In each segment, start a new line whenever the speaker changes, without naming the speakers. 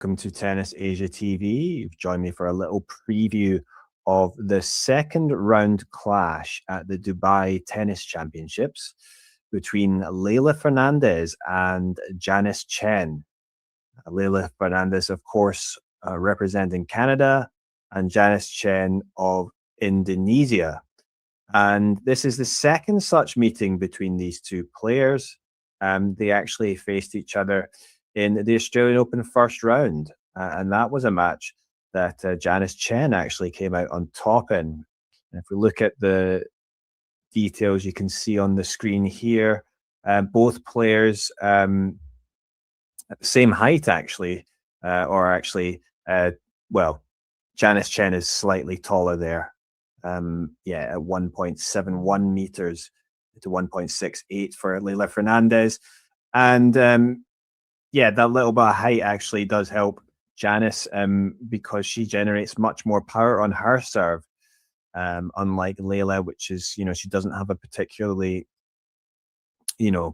Welcome to Tennis Asia TV. You've joined me for a little preview of the second round clash at the Dubai Tennis Championships between Leylah Fernandez and Janice Tjen. Leylah Fernandez, of course, representing Canada, and Janice Tjen of Indonesia. And this is the second such meeting between these two players. They actually faced each other in the Australian Open first round. And that was a match that Janice Tjen actually came out on top in. And if we look at the details you can see on the screen here, both players at the same height, actually, well, Janice Tjen is slightly taller there. At 1.71 meters to 1.68 for Leylah Fernandez. And that little bit of height actually does help Janice because she generates much more power on her serve, unlike Leylah, which is, she doesn't have a particularly,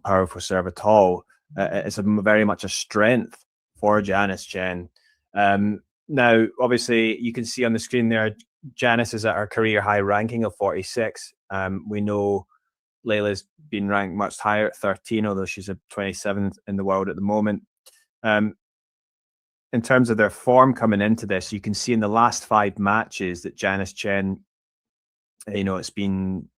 powerful serve at all. It's very much a strength for Janice Tjen. Now, obviously, you can see on the screen there, Janice is at her career high ranking of 46. We know Leylah's been ranked much higher at 13, although she's at 27th in the world at the moment. In terms of their form coming into this, you can see in the last 5 matches that Janice Tjen, it's been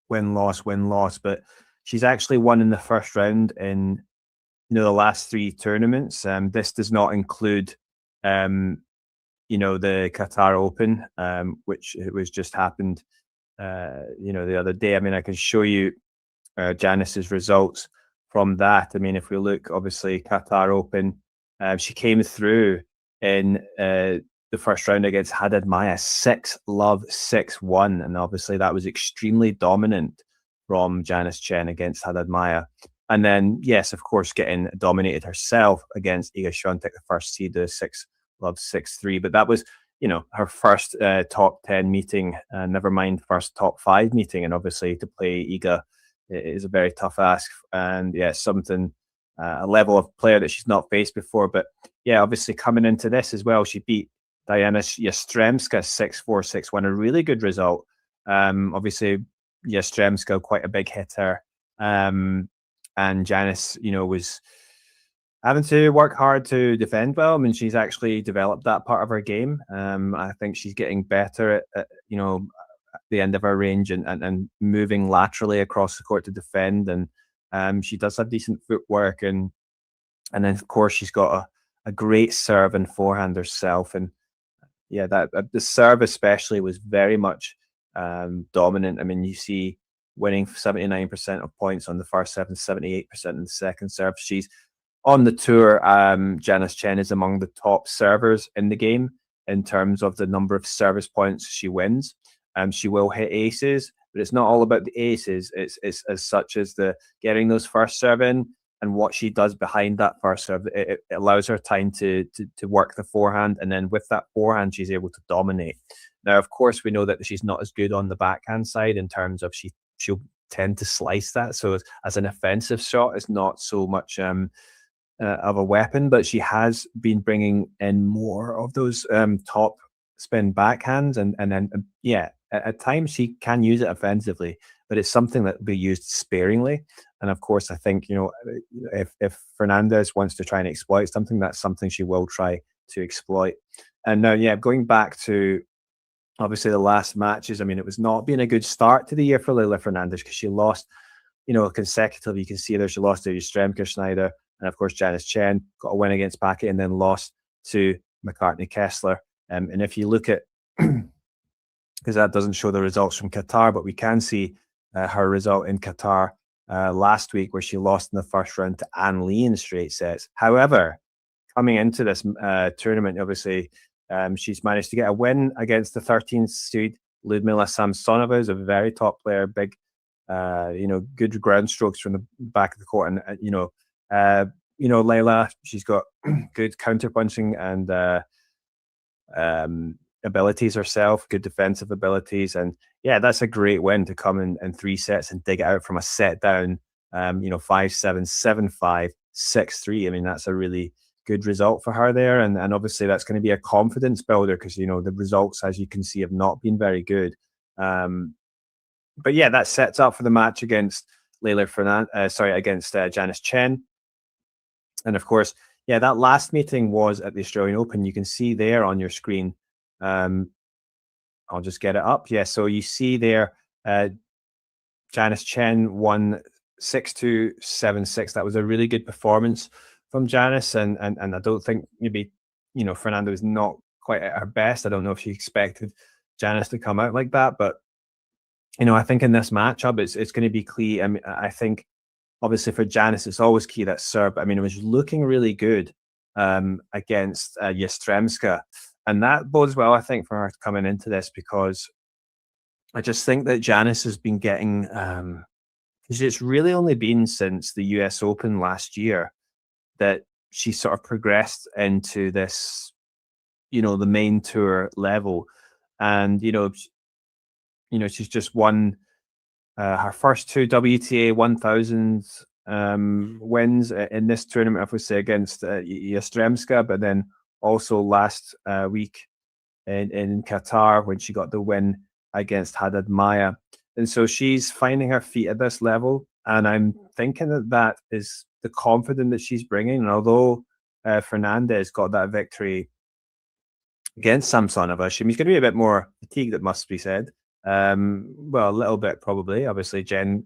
win-loss, but she's actually won in the first round in the last 3 tournaments. This does not include the Qatar Open, which it was just happened the other day. I mean, I can show you Janice's results from that. I mean, if we look, obviously, Qatar Open, she came through in the first round against Haddad Maia, 6-love, 6-1. And obviously that was extremely dominant from Janice Tjen against Haddad Maia. And then, yes, of course, getting dominated herself against Iga Swiatek, the first seed, the 6-love, 6-3. But that was, her first top 10 meeting, never mind first top 5 meeting. And obviously to play Iga is a very tough ask. And yeah, something, a level of player that she's not faced before. But yeah, obviously coming into this as well, she beat Diana Yastremska 6-4, 6-1, a really good result. Obviously, Yastremska, quite a big hitter. And Janice, was having to work hard to defend well. I mean, she's actually developed that part of her game. I think she's getting better at the end of her range and moving laterally across the court to defend. And she does have decent footwork. And then, of course, she's got a great serve and forehand herself. And yeah, that the serve especially was very much dominant. I mean, you see winning 79% of points on the first serve and 78% in the second serve. She's on the tour. Janice Tjen is among the top servers in the game in terms of the number of service points she wins. She will hit aces, but it's not all about the aces. It's as such as the getting those first serve in and what she does behind that first serve. It allows her time to work the forehand, and then with that forehand, she's able to dominate. Now, of course, we know that she's not as good on the backhand side in terms of she'll tend to slice that. So as an offensive shot, it's not so much of a weapon, but she has been bringing in more of those top spin backhands, and then at times she can use it offensively, but it's something that will be used sparingly. And of course, I think if Fernandez wants to try and exploit something, that's something she will try to exploit. And now, going back to obviously the last matches, I mean, it was not being a good start to the year for Leylah Fernandez because she lost, consecutively. You can see there she lost to Yastremska, Schneider, and of course Janice Tjen got a win against Paquet and then lost to McCartney Kessler. And if you look at, because that doesn't show the results from Qatar, but we can see her result in Qatar last week where she lost in the first round to Ann Lee in straight sets. However, coming into this tournament, obviously, she's managed to get a win against the 13th seed Ludmila Samsonova, who's a very top player, big, good ground strokes from the back of the court. And, Leylah, she's got good counterpunching and abilities herself, good defensive abilities. And yeah, that's a great win to come in 3 sets and dig it out from a set down, 5-7, 7-5, 6-3. I mean, that's a really good result for her there, and obviously that's going to be a confidence builder because the results, as you can see, have not been very good. But yeah, that sets up for the match against against Janice Tjen. And of course, yeah, that last meeting was at the Australian Open. You can see there on your screen. I'll just get it up. Yeah, so you see there, Janice Tjen won 6-2, 7-6. That was a really good performance from Janice, and I don't think maybe Fernando is not quite at her best. I don't know if she expected Janice to come out like that, but I think in this matchup it's going to be key. I mean, I think obviously for Janice it's always key that serve. I mean, it was looking really good against Yastremska, and that bodes well, I think, for her coming into this, because I just think that Janice has been getting because it's really only been since the US Open last year that she sort of progressed into this, the main tour level. And, she's just won her first two WTA 1000 wins in this tournament, obviously against Yastremska, but then also last week in Qatar when she got the win against Haddad Maya. And so she's finding her feet at this level, and I'm thinking that is the confidence that she's bringing. And although Fernandez got that victory against Samsonova, she's going to be a bit more fatigued, it must be said. Well, a little bit probably. Obviously, Jen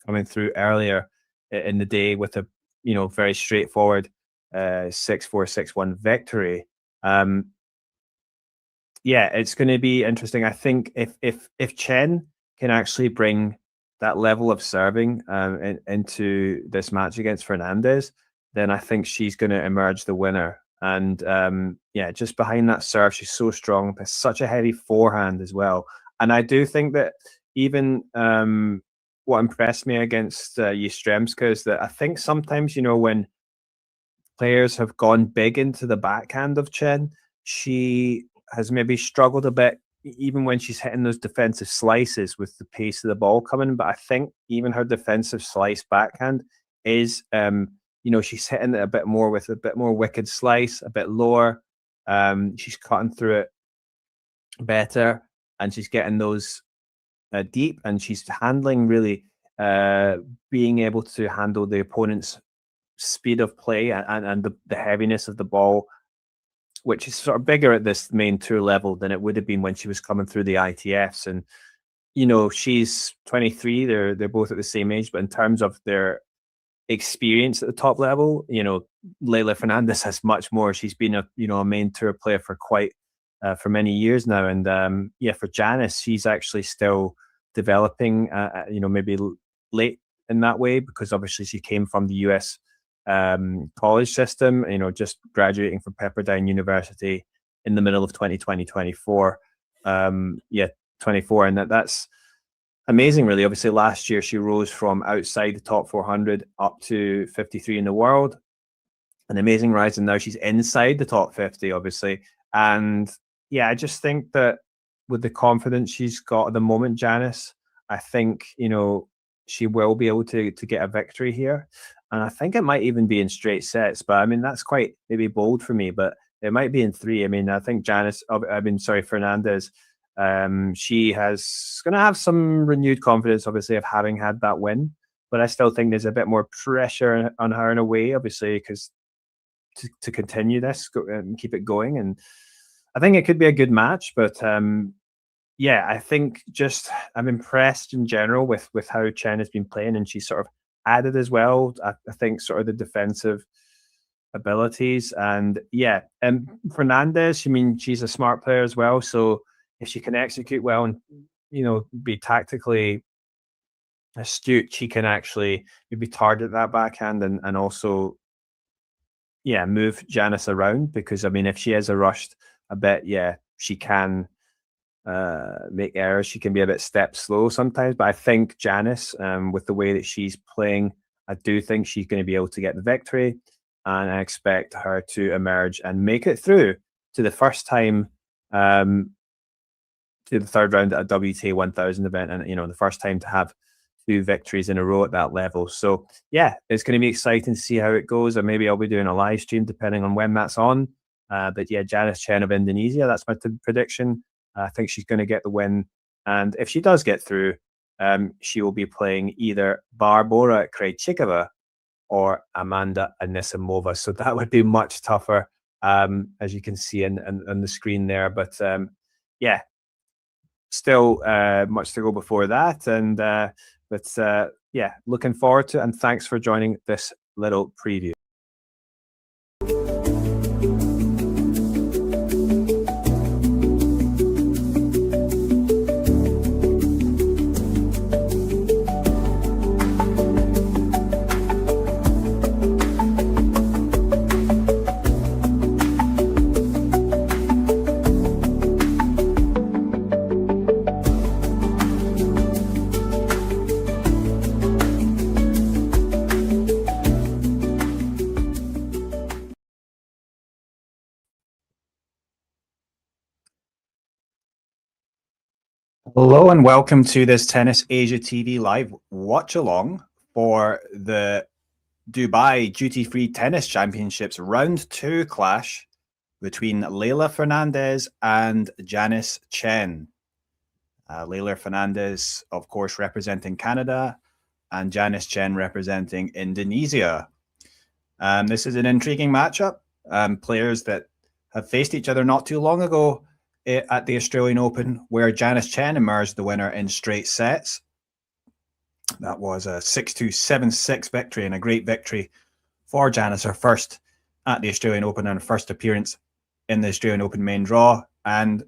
coming through earlier in the day with a very straightforward 6-4, 6-1 victory. Yeah, it's going to be interesting. I think if Chen can actually bring that level of serving into this match against Fernandez, then I think she's going to emerge the winner. And yeah, just behind that serve, she's so strong. Has such a heavy forehand as well. And I do think that even what impressed me against Yastremska is that I think sometimes, when players have gone big into the backhand of Chen, she has maybe struggled a bit, even when she's hitting those defensive slices with the pace of the ball coming. But I think even her defensive slice backhand is, she's hitting it a bit more with a bit more wicked slice, a bit lower. She's cutting through it better, and she's getting those deep, and she's handling really, being able to handle the opponent's speed of play and the heaviness of the ball, which is sort of bigger at this main tour level than it would have been when she was coming through the ITFs. And she's 23. They're both at the same age, but in terms of their experience at the top level, Leylah Fernandez has much more. She's been a main tour player for for many years now. And yeah, for Janice, she's actually still developing. Maybe late in that way, because obviously she came from the US college system, just graduating from Pepperdine University in the middle of 2024. 24. And that's amazing, really. Obviously, last year she rose from outside the top 400 up to 53 in the world. An amazing rise. And now she's inside the top 50, obviously. And yeah, I just think that with the confidence she's got at the moment, Janice, I think, she will be able to get a victory here. And I think it might even be in straight sets, but I mean, that's quite maybe bold for me, but it might be in 3. I mean, I think Fernandez, she has going to have some renewed confidence, obviously, of having had that win. But I still think there's a bit more pressure on her in a way, obviously, because to continue this and keep it going. And I think it could be a good match, but yeah, I think just I'm impressed in general with how Chen has been playing, and she's sort of added as well, I think, sort of the defensive abilities. And yeah, and Fernandez, I mean, she's a smart player as well. So if she can execute well and, be tactically astute, she can actually maybe target that backhand and also, yeah, move Janice around. Because, I mean, if she is rushed a bit, yeah, she can make errors. She can be a bit step slow sometimes, but I think Janice, with the way that she's playing, I do think she's going to be able to get the victory, and I expect her to emerge and make it through to the first time, to the third round at a WTA 1000 event, and the first time to have 2 victories in a row at that level. So yeah, it's going to be exciting to see how it goes, and maybe I'll be doing a live stream depending on when that's on. But yeah, Janice Tjen of Indonesia, that's my prediction. I think she's going to get the win, and if she does get through, she will be playing either Barbora Krejcikova or Amanda Anisimova. So that would be much tougher, as you can see on the screen there. But yeah, still much to go before that. And yeah, looking forward to it. And thanks for joining this little preview. Hello and welcome to this Tennis Asia TV live watch along for the Dubai Duty-Free Tennis Championships Round 2 clash between Leylah Fernandez and Janice Tjen. Leylah Fernandez, of course, representing Canada, and Janice Tjen representing Indonesia. This is an intriguing matchup. Players that have faced each other not too long ago at the Australian Open, where Janice Tjen emerged the winner in straight sets. That was a 6-2, 7-6 victory, and a great victory for Janice, her first at the Australian Open and first appearance in the Australian Open main draw. And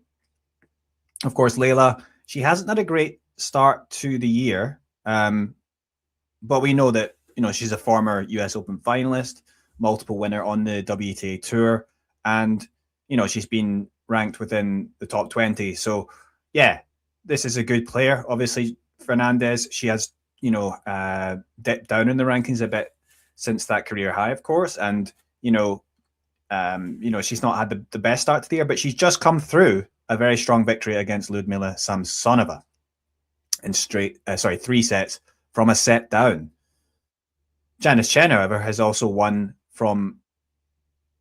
of course, Leylah, she hasn't had a great start to the year, but we know that, you know, she's a former US Open finalist, multiple winner on the WTA tour, and, you know, she's been ranked within the top 20. So yeah, this is a good player. Obviously, Fernandez, she has, you know, dipped down in the rankings a bit since that career high, of course. And, you know, she's not had the best start to the year, but she's just come through a very strong victory against Ludmila Samsonova in 3 sets from a set down. Janice Tjen, however, has also won from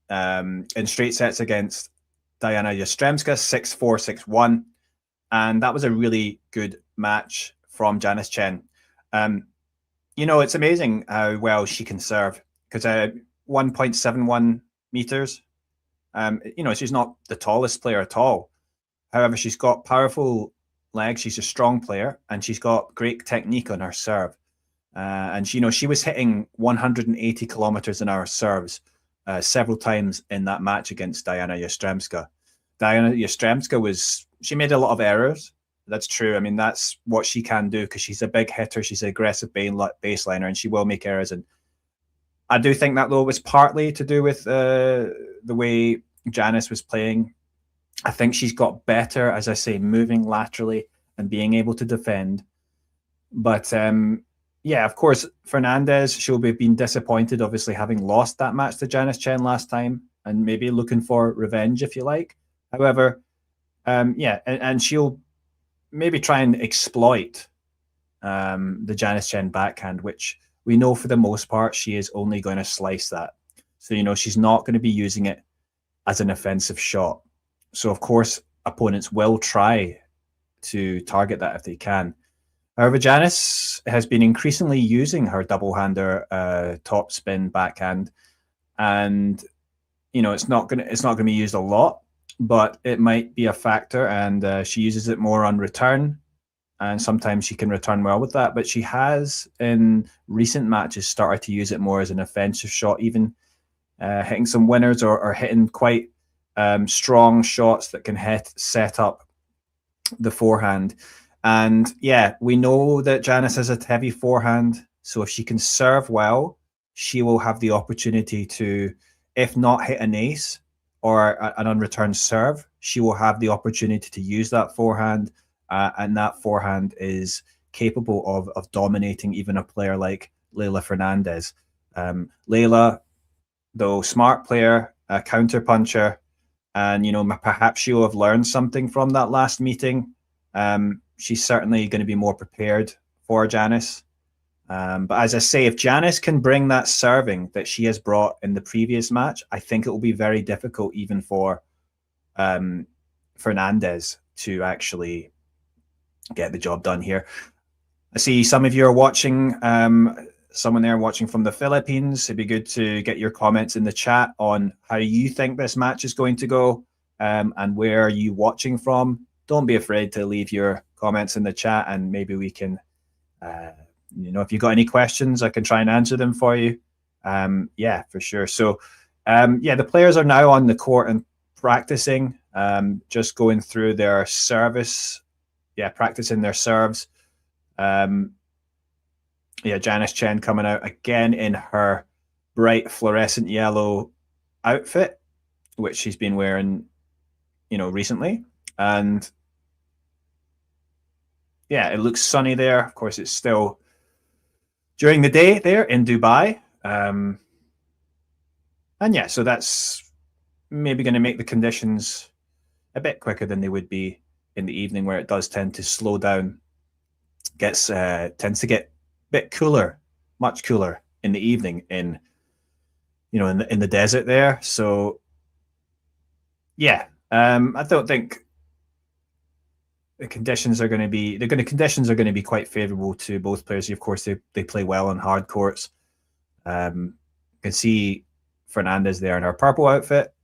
in straight sets against Diana Yastremska, 6-4, 6-1. And that was a really good match from Janice Tjen. You know, it's amazing how well she can serve, because 1.71 meters, you know, she's not the tallest player at all. However, she's got powerful legs. She's a strong player, and she's got great technique on her serve. And, you know, she was hitting 180 kilometers an hour serves several times in that match against Diana Yastremska. Diana Yastremska she made a lot of errors. That's true. I mean, that's what she can do, because she's a big hitter. She's an aggressive baseliner, and she will make errors. And I do think that, though, was partly to do with the way Janice was playing. I think she's got better, as I say, moving laterally and being able to defend. But yeah, of course, Fernandez, she'll be being disappointed, obviously, having lost that match to Janice Tjen last time, and maybe looking for revenge, if you like. However, yeah, and she'll maybe try and exploit the Janice Tjen backhand, which we know for the most part she is only going to slice that. So, you know, she's not going to be using it as an offensive shot. So, of course, opponents will try to target that if they can. However, Janice has been increasingly using her double-hander top spin backhand, and, you know, it's not going to be used a lot, but it might be a factor. And she uses it more on return, and sometimes she can return well with that. But she has, in recent matches, started to use it more as an offensive shot, even hitting some winners or hitting quite strong shots that can set up the forehand. And yeah, we know that Janice has a heavy forehand, so if she can serve well, she will have the opportunity to, if not hit an ace or an unreturned serve, she will have the opportunity to use that forehand, and that forehand is capable of dominating even a player like Leylah Fernandez. Leylah, though, smart player, a counter puncher, and, you know, perhaps she'll have learned something from that last meeting. She's certainly going to be more prepared for Janice. But as I say, if Janice can bring that serving that she has brought in the previous match, I think it will be very difficult even for Fernandez to actually get the job done here. I see some of you are watching, someone there watching from the Philippines. It'd be good to get your comments in the chat on how you think this match is going to go, and where are you watching from. Don't be afraid to leave your comments in the chat, and maybe we can, if you've got any questions, I can try and answer them for you. Yeah, for sure. So, the players are now on the court and practicing, just going through their service. Yeah, practicing their serves. Janice Tjen coming out again in her bright fluorescent yellow outfit, which she's been wearing, recently. And yeah, it looks sunny there. Of course, it's still during the day there in Dubai. And yeah, so that's maybe going to make the conditions a bit quicker than they would be in the evening, where it does tend to slow down. Tends to get a bit cooler, much cooler in the evening in the desert there. So yeah, I don't think the conditions are going to be quite favorable to both players. Of course, they play well on hard courts. You can see Fernandez there in her purple outfit,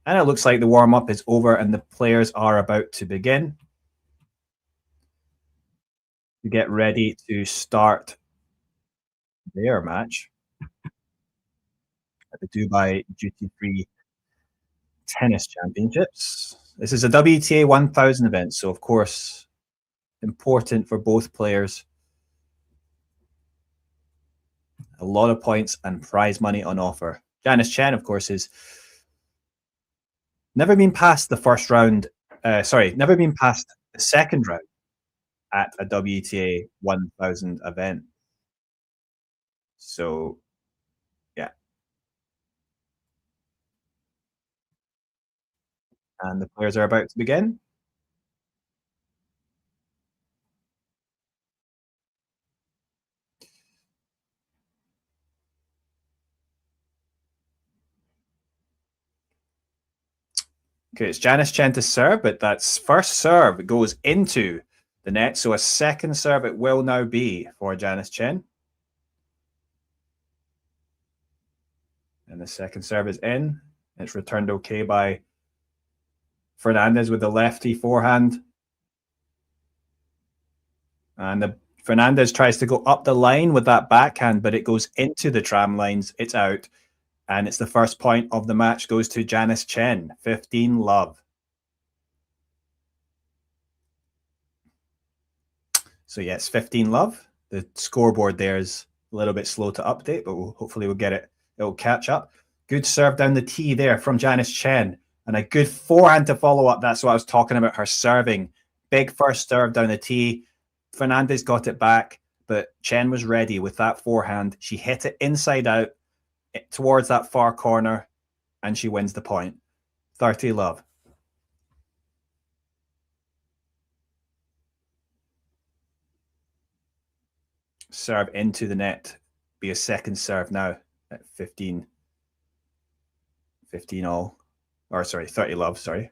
and it looks like the warm up is over and the players are about to begin to get ready to start their match at the Dubai Duty Free Tennis Championships. This is a WTA 1000 event, so of course, important for both players. A lot of points and prize money on offer. Janice Tjen, of course, is never been past the first round. Never been past the second round at a WTA 1000 event. So, yeah. And the players are about to begin. Okay, it's Janice Tjen to serve, but that's first serve. It goes into the net. So a second serve it will now be for Janice Tjen. And the second serve is in. It's returned okay by Fernandez with the lefty forehand. And Fernandez tries to go up the line with that backhand, but it goes into the tram lines. It's out. And it's the first point of the match goes to Janice Tjen, 15-love. So yes, 15-love. The scoreboard there is a little bit slow to update, but hopefully we'll get it. It'll catch up. Good serve down the tee there from Janice Tjen. And a good forehand to follow up. That's what I was talking about, her serving. Big first serve down the tee. Fernandez got it back, but Tjen was ready with that forehand. She hit it inside out towards that far corner, and she wins the point. 30-love. Serve into the net. Be a second serve now at 15 all. Or sorry, 30-love, sorry.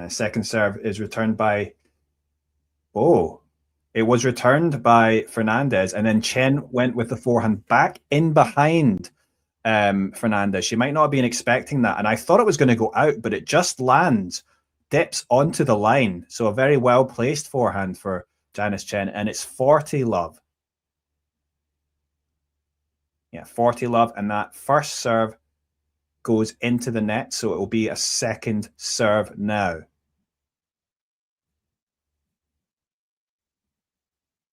Second serve is returned by... Oh, it was returned by Fernandez, and then Tjen went with the forehand back in behind Fernandez. She might not have been expecting that, and I thought it was going to go out, but it just lands, dips onto the line. So a very well-placed forehand for Janice Tjen, and it's 40-love. Yeah, 40-love, and that first serve goes into the net, so it will be a second serve now.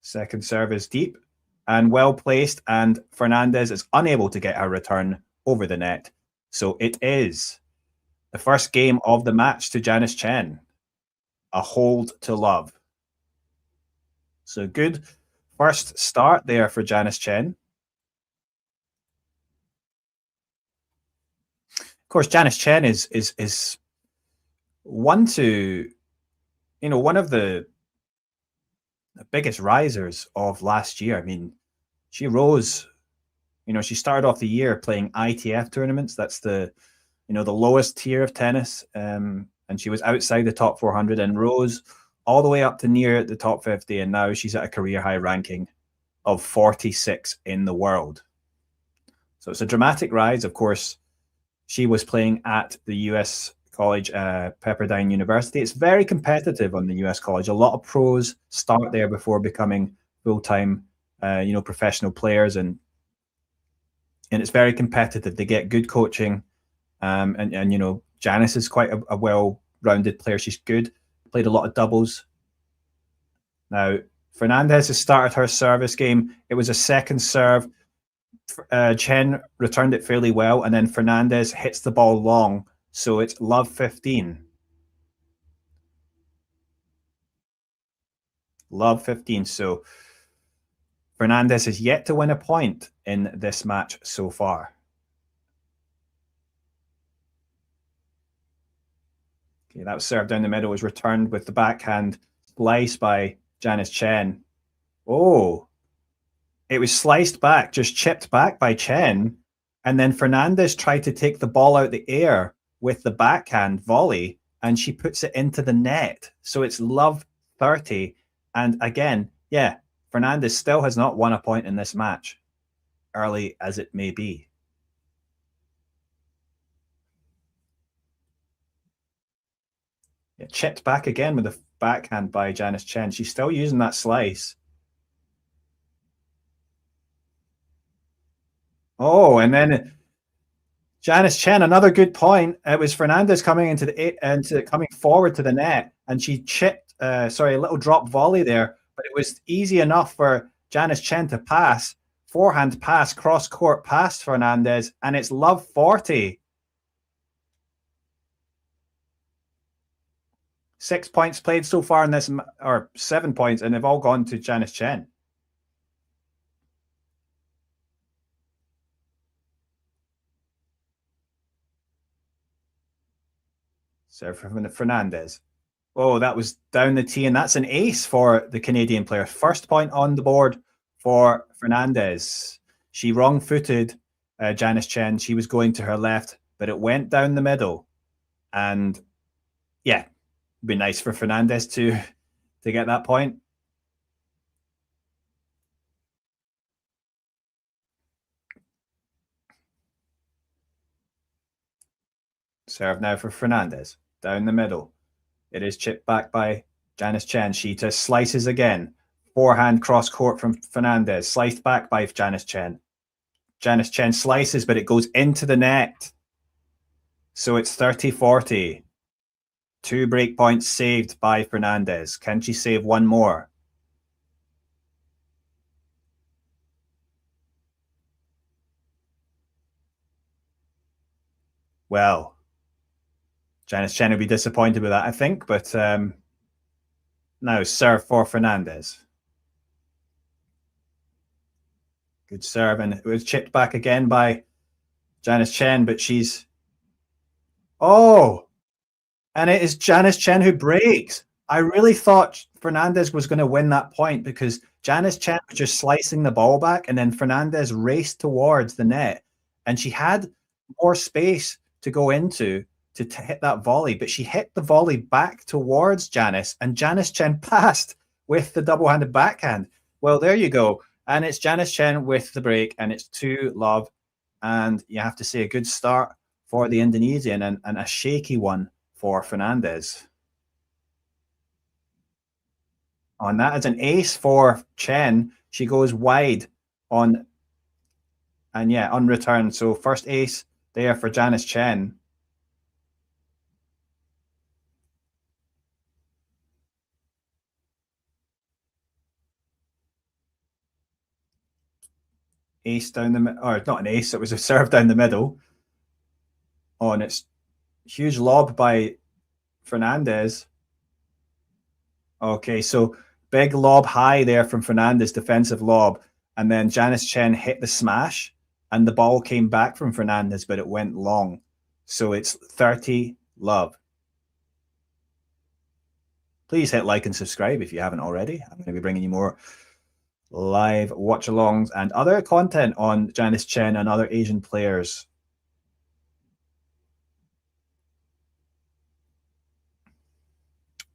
Second serve is deep and well placed, and Fernandez is unable to get her return over the net. So it is the first game of the match to Janice Tjen. A hold to love. So good first start there for Janice Tjen. Of course, Janice Tjen is one to one of the biggest risers of last year. I mean, she rose, she started off the year playing ITF tournaments. That's the lowest tier of tennis. And she was outside the top 400 and rose all the way up to near the top 50. And now she's at a career high ranking of 46 in the world. So it's a dramatic rise. Of course, she was playing at the US college, Pepperdine University. It's very competitive on the US college. A lot of pros start there before becoming full-time, professional players, and it's very competitive. They get good coaching, and Janice is quite a well-rounded player. She's good. Played a lot of doubles. Now Fernandez has started her service game. It was a second serve. Tjen returned it fairly well, and then Fernandez hits the ball long, so it's love 15. Love 15. So Fernandez has yet to win a point in this match so far. Okay, that was served down the middle, was returned with the backhand slice by Janice Tjen. Oh, it was sliced back, just chipped back by Tjen, and then Fernandez tried to take the ball out the air with the backhand volley, and she puts it into the net. So it's love 30. And again, yeah, Fernandez still has not won a point in this match, early as it may be. Yeah, chipped back again with the backhand by Janice Tjen. She's still using that slice. Oh, and then Janice Tjen, another good point. It was Fernandez coming coming forward to the net, and she chipped. A little drop volley there, but it was easy enough for Janice Tjen to pass. Forehand pass, cross court past Fernandez, and it's love 40. 6 points played so far in this, or 7 points, and they've all gone to Janice Tjen. Serve from Fernandez. Oh, that was down the tee, and that's an ace for the Canadian player. First point on the board for Fernandez. She wrong-footed Janice Tjen. She was going to her left, but it went down the middle. And yeah, it'd be nice for Fernandez to get that point. Serve now for Fernandez. Down the middle. It is chipped back by Janice Tjen. She just slices again. Forehand cross court from Fernandez. Sliced back by Janice Tjen. Janice Tjen slices, but it goes into the net. So it's 30-40. 2 break points saved by Fernandez. Can she save one more? Well, Janice Tjen will be disappointed with that, I think, but now serve for Fernandez. Good serve, and it was chipped back again by Janice Tjen, but she's... Oh! And it is Janice Tjen who breaks. I really thought Fernandez was going to win that point because Janice Tjen was just slicing the ball back, and then Fernandez raced towards the net, and she had more space to go into to hit that volley, but she hit the volley back towards Janice, and Janice Tjen passed with the double-handed backhand. Well, there you go. And it's Janice Tjen with the break, and it's 2-love. And you have to say a good start for the Indonesian and a shaky one for Fernandez. And that is an ace for Tjen. She goes wide on, and yeah, on return. So first ace there for Janice Tjen. Ace down the middle, or not an ace, it was a serve down the middle. Oh, and it's huge lob by Fernandez. Okay, so big lob high there from Fernandez, defensive lob. And then Janice Tjen hit the smash, and the ball came back from Fernandez, but it went long. So it's 30-love. Please hit like and subscribe if you haven't already. I'm going to be bringing you more live watch-alongs and other content on Janice Tjen and other Asian players.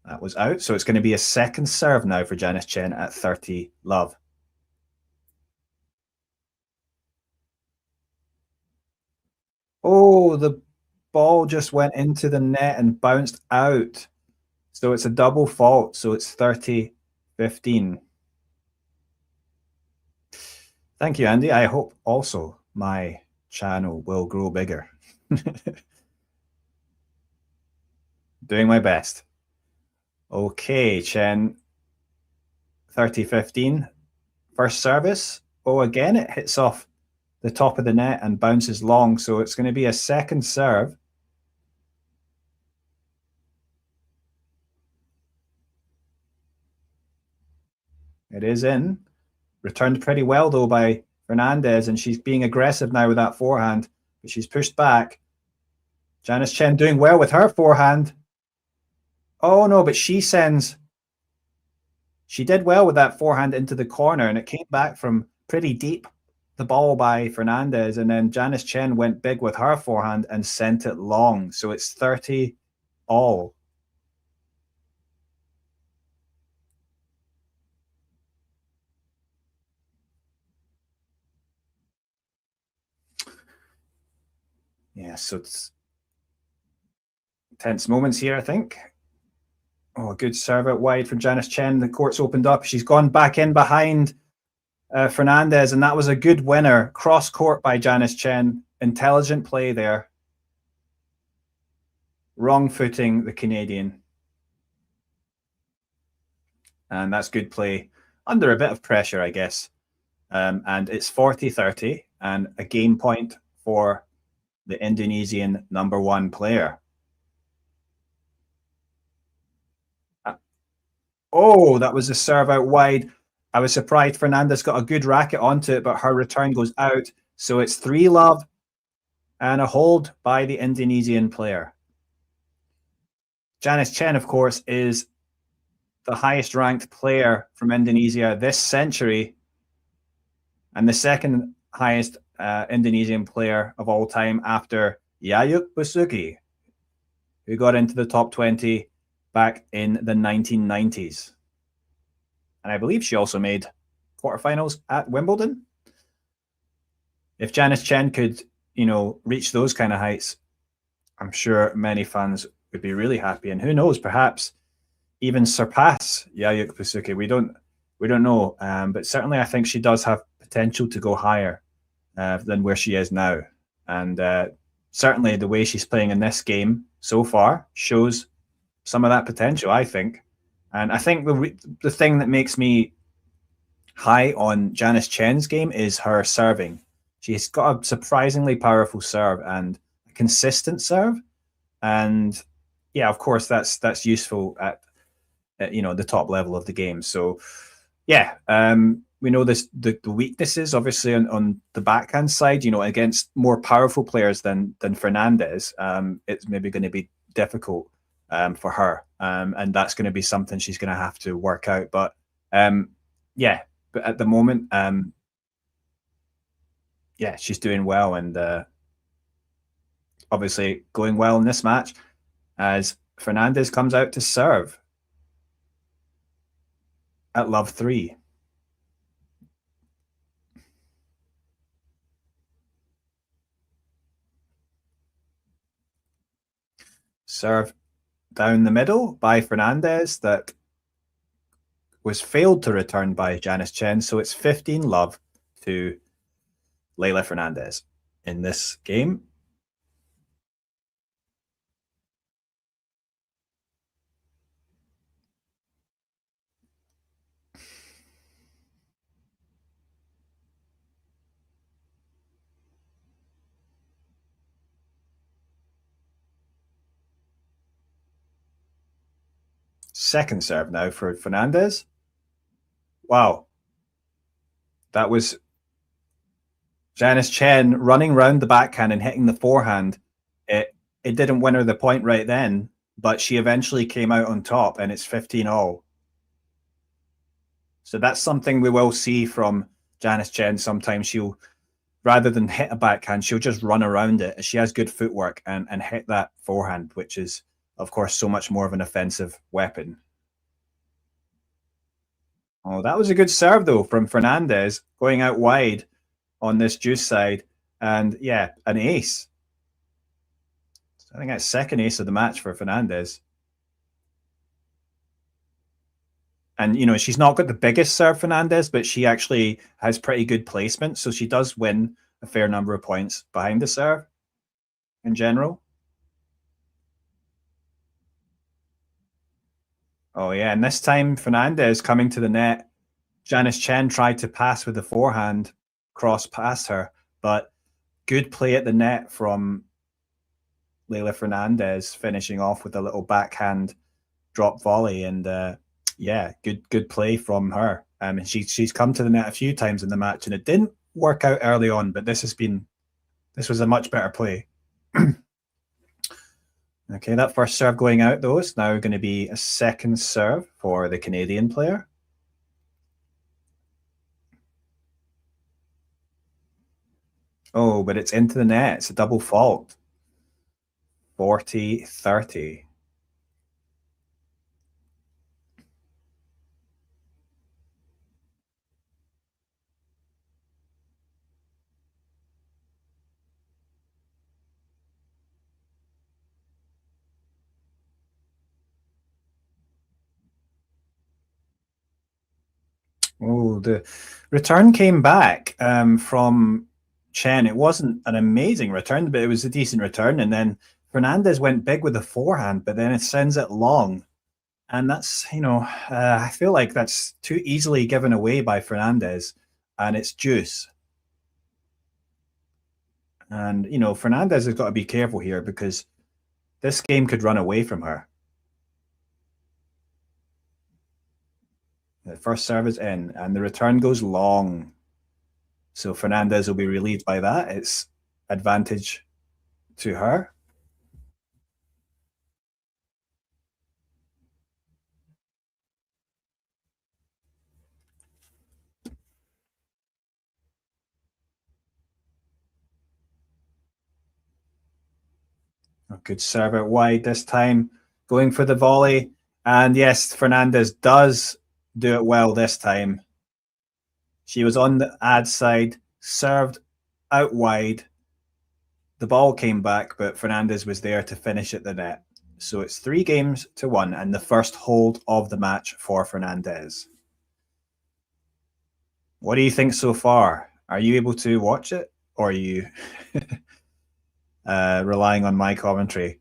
That was out. So it's going to be a second serve now for Janice Tjen at 30 love. Oh, the ball just went into the net and bounced out. So it's a double fault. So it's 30-15. Thank you, Andy. I hope also my channel will grow bigger. Doing my best. Okay, Tjen, 30-15. First service. Oh, again, it hits off the top of the net and bounces long. So it's going to be a second serve. It is in. Returned pretty well, though, by Fernandez, and she's being aggressive now with that forehand, but she's pushed back. Janice Tjen doing well with her forehand. Oh, no, but she did well with that forehand into the corner, and it came back from pretty deep, the ball by Fernandez, and then Janice Tjen went big with her forehand and sent it long. So it's 30 all. Yeah, so it's tense moments here, I think. Oh, a good serve out wide from Janice Tjen. The court's opened up. She's gone back in behind Fernandez, and that was a good winner. Cross court by Janice Tjen. Intelligent play there. Wrong footing the Canadian. And that's good play under a bit of pressure, I guess. And it's 40-30 and a game point for the Indonesian #1 player. Oh, that was a serve out wide. I was surprised Fernandez got a good racket onto it, but her return goes out. So it's 3 love and a hold by the Indonesian player. Janice Tjen, of course, is the highest ranked player from Indonesia this century and the second highest Indonesian player of all time after Yayuk Basuki, who got into the top 20 back in the 1990s. And I believe she also made quarterfinals at Wimbledon. If Janice Tjen could, reach those kind of heights, I'm sure many fans would be really happy. And who knows, perhaps even surpass Yayuk Basuki. We don't know. But certainly I think she does have potential to go higher than where she is now. And certainly the way she's playing in this game so far shows some of that potential, I think. And I think the thing that makes me high on Janice Tjen's game is her serving. She's got a surprisingly powerful serve and a consistent serve. And yeah, of course, that's useful at the top level of the game. So yeah, we know the weaknesses obviously on the backhand side. Against more powerful players than Fernandez, it's maybe going to be difficult for her, and that's going to be something she's going to have to work out. But yeah, but at the moment, yeah, she's doing well, and obviously going well in this match as Fernandez comes out to serve at love 3. Serve down the middle by Fernandez that was failed to return by Janice Tjen. So it's 15 love to Leylah Fernandez in this game. Second serve now for Fernandez. Wow. That was Janice Tjen running round the backhand and hitting the forehand. It didn't win her the point right then, but she eventually came out on top, and it's 15 all. So that's something we will see from Janice Tjen. Sometimes she'll, rather than hit a backhand, she'll just run around it. She has good footwork and hit that forehand, which is, of course, so much more of an offensive weapon. Oh, that was a good serve, though, from Fernandez, going out wide on this deuce side. And yeah, an ace. I think that's second ace of the match for Fernandez. And, you know, she's not got the biggest serve, Fernandez, but she actually has pretty good placement. So she does win a fair number of points behind the serve in general. Oh, yeah. And this time, Fernandez coming to the net. Janice Tjen tried to pass with the forehand, cross past her, but good play at the net from Leylah Fernandez, finishing off with a little backhand drop volley. And yeah, good play from her. And she's come to the net a few times in the match, and it didn't work out early on, but this was a much better play. Okay, that first serve going out, though, is now going to be a second serve for the Canadian player. Oh, but it's into the net. It's a double fault. 40-30. Oh, the return came back from Tjen. It wasn't an amazing return, but it was a decent return. And then Fernandez went big with the forehand, but then it sends it long. And that's, you know, I feel like that's too easily given away by Fernandez, and it's deuce. And, you know, Fernandez has got to be careful here because this game could run away from her. The first serve is in, and the return goes long. So Fernandez will be relieved by that. It's advantage to her. A good serve out wide this time, going for the volley. And yes, Fernandez does do it well this time. She was on the ad side, served out wide. The ball came back, but Fernandez was there to finish at the net. So it's 3-1, and the first hold of the match for Fernandez. What do you think so far? Are you able to watch it, or are you relying on my commentary?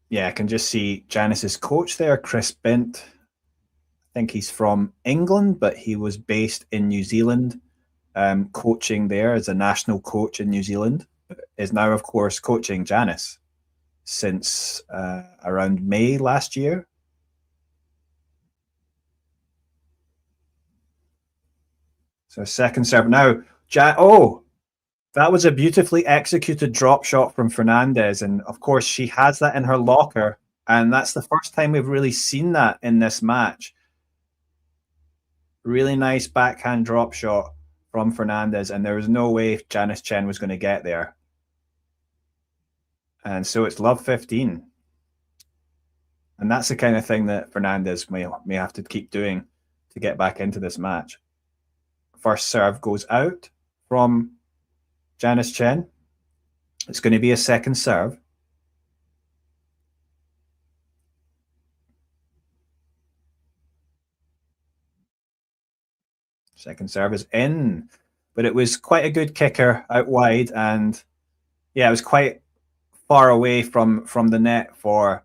Yeah, I can just see Janice's coach there, Chris Bint. I think he's from England, but he was based in New Zealand, coaching there as a national coach in New Zealand. Is now, of course, coaching Janice since around May last year. So second serve now. Oh, that was a beautifully executed drop shot from Fernandez, and of course she has that in her locker, and that's the first time we've really seen that in this match. Really nice backhand drop shot from Fernandez, and there was no way Janice Tjen was going to get there. And so it's love 15. And that's the kind of thing that Fernandez may have to keep doing to get back into this match. First serve goes out from Janice Tjen. It's going to be a second serve. Second serve is in, but it was quite a good kicker out wide, and yeah, it was quite far away from the net for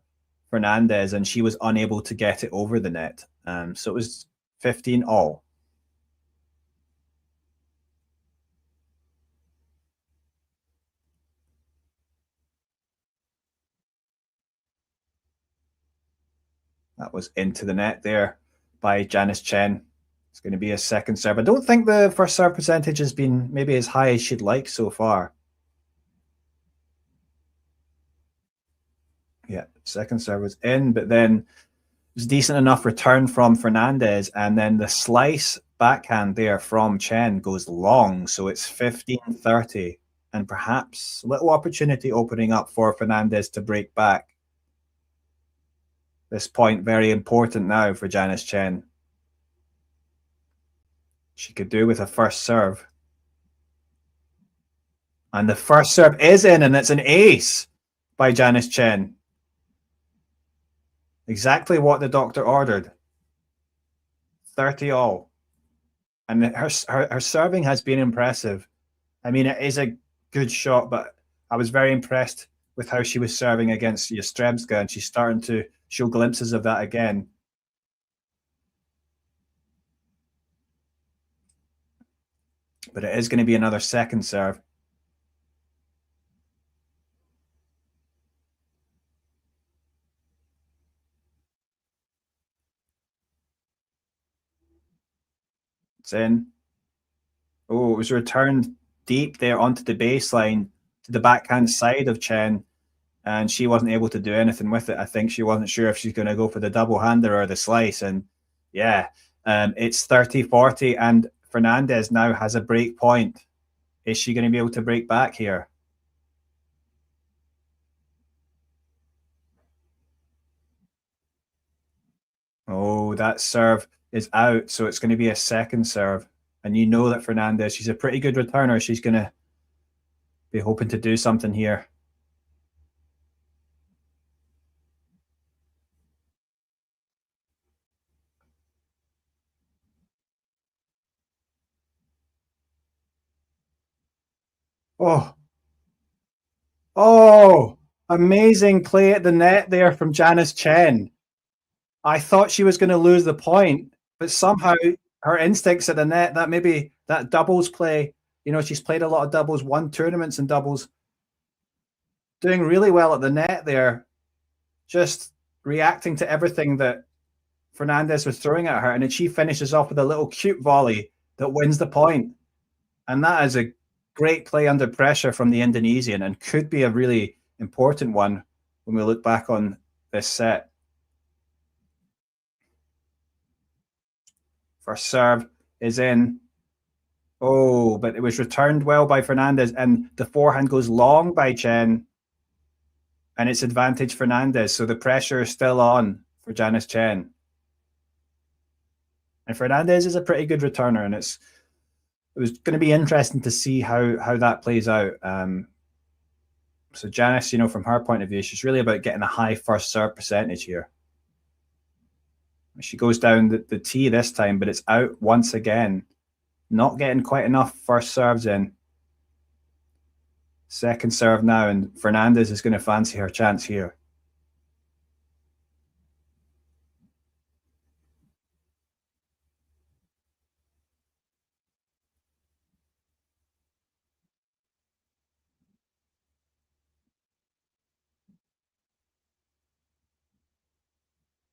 Fernandez, and she was unable to get it over the net. So it was 15 all. That was into the net there by Janice Tjen. It's going to be a second serve. I don't think the first serve percentage has been maybe as high as she'd like so far. Yeah, second serve was in, but then it was decent enough return from Fernandez, and then the slice backhand there from Tjen goes long, so it's 15-30, and perhaps a little opportunity opening up for Fernandez to break back. This point very important now for Janice Tjen. She could do with a first serve. And the first serve is in, and it's an ace by Janice Tjen. Exactly what the doctor ordered. 30 all. And her serving has been impressive. I mean, it is a good shot, but I was very impressed with how she was serving against Jastrzębska, and she's starting to show glimpses of that again. But it is going to be another second serve. It's in. Oh, it was returned deep there onto the baseline to the backhand side of Tjen, and she wasn't able to do anything with it. I think she wasn't sure if she's going to go for the double hander or the slice. And yeah, it's 30-40, and Fernandez now has a break point. Is she going to be able to break back here? Oh, that serve is out, so it's going to be a second serve. And you know that Fernandez, she's a pretty good returner. She's going to be hoping to do something here. Oh, oh, amazing play at the net there from Janice Tjen. I thought she was going to lose the point, but somehow her instincts at the net, that maybe that doubles play, she's played a lot of doubles, won tournaments in doubles, doing really well at the net there, just reacting to everything that Fernandez was throwing at her. And then she finishes off with a little cute volley that wins the point. And that is a great play under pressure from the Indonesian, and could be a really important one when we look back on this set. First serve is in. Oh, but it was returned well by Fernandez, and the forehand goes long by Tjen, and it's advantage Fernandez. So the pressure is still on for Janice Tjen. And Fernandez is a pretty good returner, and it was going to be interesting to see how that plays out. So Janice, from her point of view, she's really about getting a high first serve percentage here. She goes down the tee this time, but it's out once again. Not getting quite enough first serves in. Second serve now, and Fernandez is going to fancy her chance here.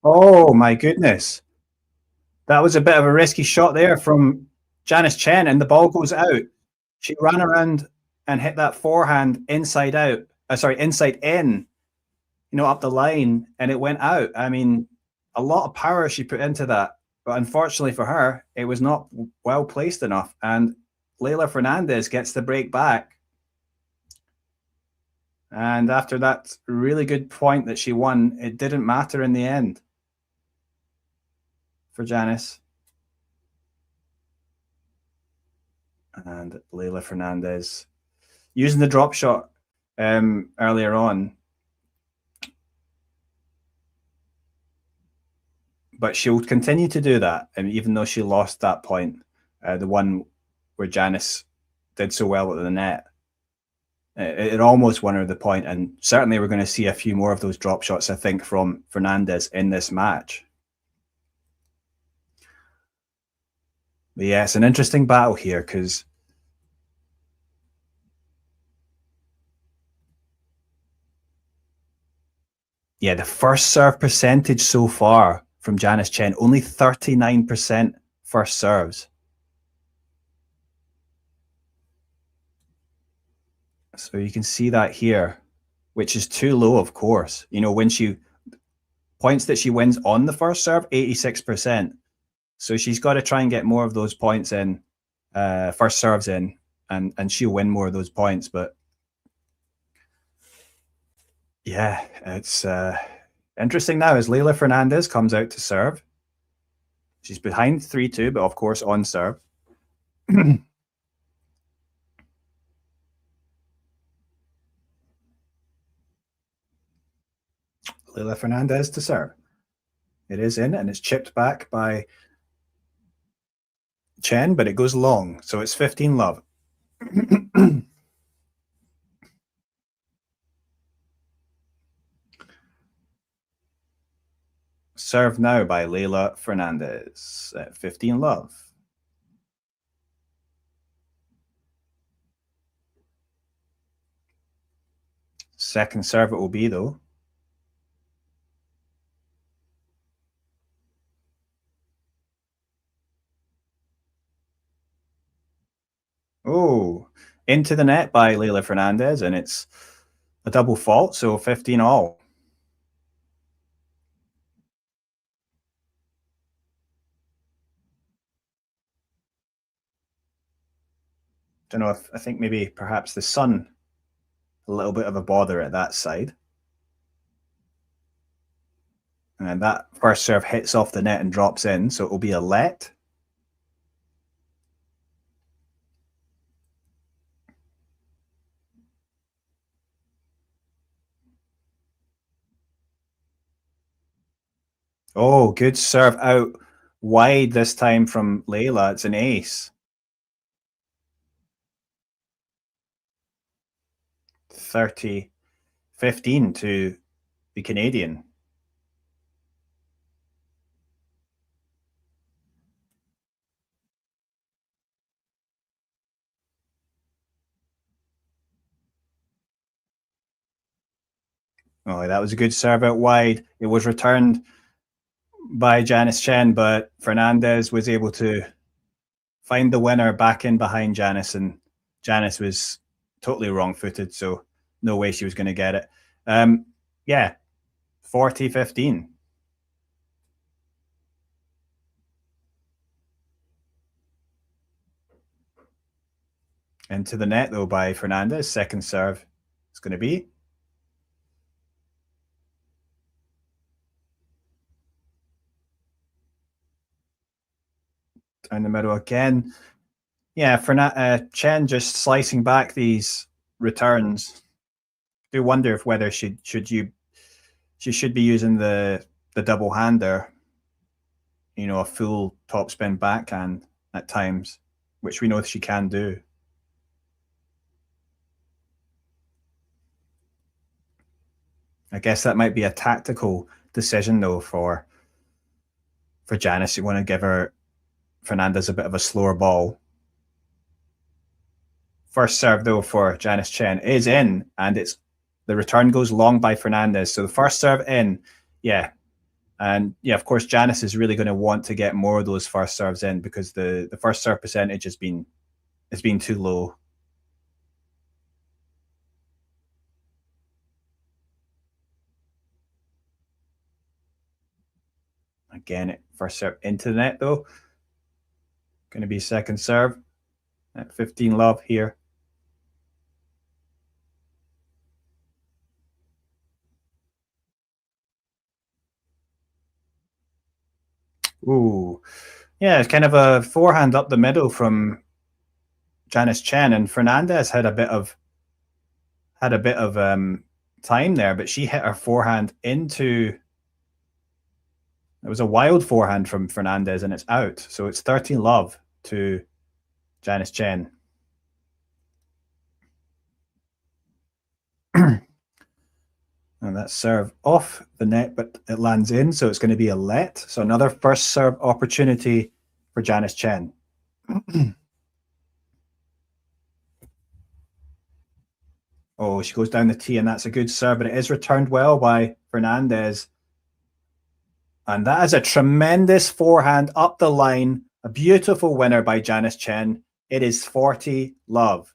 Oh my goodness. That was a bit of a risky shot there from Janice Tjen, and the ball goes out. She ran around and hit that forehand inside out. Inside in, up the line, and it went out. I mean, a lot of power she put into that, but unfortunately for her, it was not well placed enough. And Leylah Fernandez gets the break back. And after that really good point that she won, it didn't matter in the end for Janice. And Leylah Fernandez using the drop shot earlier on, but she'll continue to do that, and even though she lost that point, the one where Janice did so well at the net, it almost won her the point, and certainly we're going to see a few more of those drop shots, I think, from Fernandez in this match. But yeah, it's an interesting battle here, because yeah, the first serve percentage so far from Janice Tjen, only 39% first serves. So you can see that here. which is too low, of course. You know, when she points that she wins on the first serve, 86%. So she's got to try and get more of those points in, first serves in, and she'll win more of those points. But yeah, it's interesting now as Leylah Fernandez comes out to serve. She's behind 3-2, but of course on serve. Leylah Fernandez to serve. It is in, and it's chipped back by Tjen, but it goes long, so it's 15-love. Serve now by Leylah Fernandez at 15-love. Second serve it will be, though. Oh, into the net by Leylah Fernandez, and it's a double fault, so 15-all. Don't know if I think maybe perhaps the sun, a little bit of a bother at that side. And that first serve hits off the net and drops in, so it will be a let. Oh, good serve out wide this time from Leylah. It's an ace. 30-15 to the Canadian. Oh, that was a good serve out wide. It was returned by Janice Tjen, but Fernandez was able to find the winner back in behind Janice, and Janice was totally wrong-footed, so no way she was going to get it. Yeah, 40-15. Into the net, though, by Fernandez. Second serve is going to be. Down the middle again. Yeah, Tjen just slicing back these returns. I do wonder if whether she should be using the double hander, you know, a full topspin backhand at times, which we know she can do. I guess that might be a tactical decision though for Janice. You want to give her Fernandez a bit of a slower ball. First serve though for Janice Tjen is in, and it's the return goes long by Fernandez. So the first serve in, yeah. And yeah, of course, Janice is really going to want to get more of those first serves in because the first serve percentage has been too low. Again, first serve into the net though. Going to be second serve at 15-love here. Ooh, yeah, it's kind of a forehand up the middle from Janice Tjen, and Fernandez had a bit of time there, but she hit her forehand into. It was a wild forehand from Fernandez, and it's out. So it's 13-love to Janice Tjen. And that serve off the net, but it lands in, so it's going to be a let. So another first serve opportunity for Janice Tjen. Oh, she goes down the tee, and that's a good serve, but it is returned well by Fernandez. And that is a tremendous forehand up the line. A beautiful winner by Janice Tjen. It is 40-love.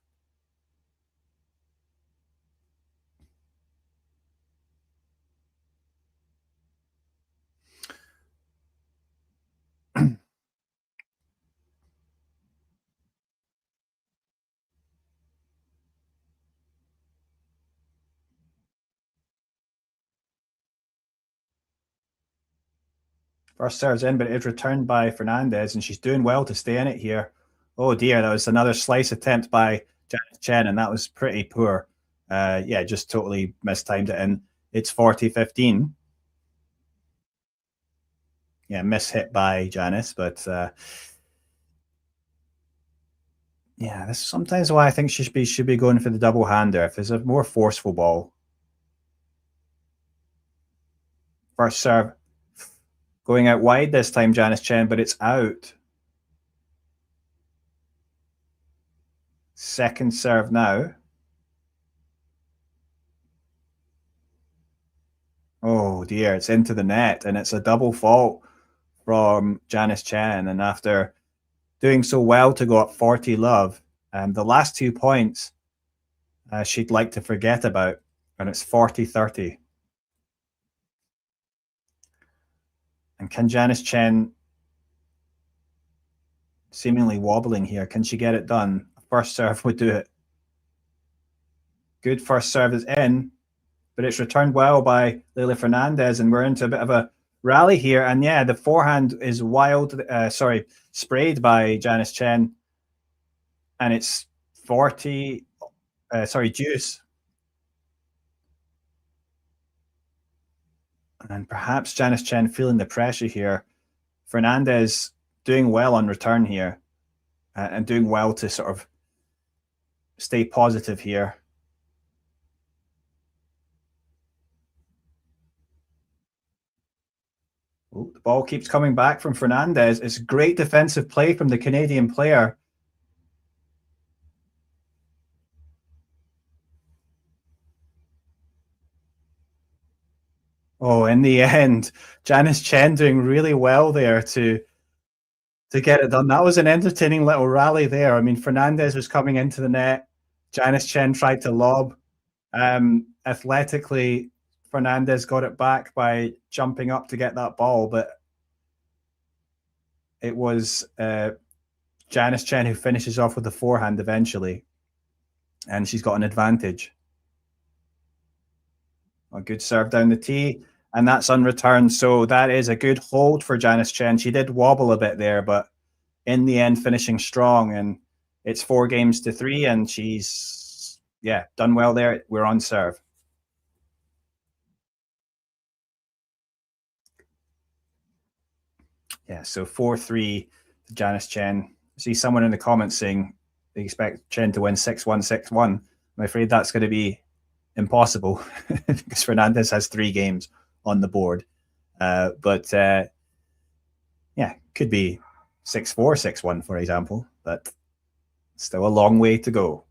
First serve's in, but it's returned by Fernandez, and she's doing well to stay in it here. Oh dear, that was another slice attempt by Janice Tjen, and that was pretty poor. Yeah, just totally mistimed it in. It's 40-15. Yeah, miss hit by Janice, but yeah, this is sometimes why I think she should be going for the double hander. If there's a more forceful ball. First serve going out wide this time, Janice Tjen, but it's out. Second serve now. Oh dear, it's into the net, and it's a double fault from Janice Tjen. And after doing so well to go up 40 love, the last 2 points she'd like to forget about, and it's 40-30. And can Janice Tjen, seemingly wobbling here, can she get it done? First serve would do it. Good first serve is in, but it's returned well by Leylah Fernandez, and we're into a bit of a rally here. And yeah, the forehand is sprayed by Janice Tjen, and it's 40, deuce. And perhaps Janice Tjen feeling the pressure here. Fernandez doing well on return here, and doing well to sort of stay positive here. Oh, the ball keeps coming back from Fernandez. It's great defensive play from the Canadian player. Oh, in the end, Janice Tjen doing really well there to get it done. That was an entertaining little rally there. I mean, Fernandez was coming into the net. Janice Tjen tried to lob. Athletically, Fernandez got it back by jumping up to get that ball, but it was Janice Tjen who finishes off with the forehand eventually, and she's got an advantage. A good serve down the tee, and that's unreturned. So that is a good hold for Janice Tjen. She did wobble a bit there, but in the end, finishing strong. And it's 4-3, and she's done well there. We're on serve. Yeah, so 4-3 to Janice Tjen. I see someone in the comments saying they expect Tjen to win 6-1, 6-1. I'm afraid that's going to be impossible because Fernandez has 3 games on the board. But could be 6-4, 6-1, for example, but still a long way to go.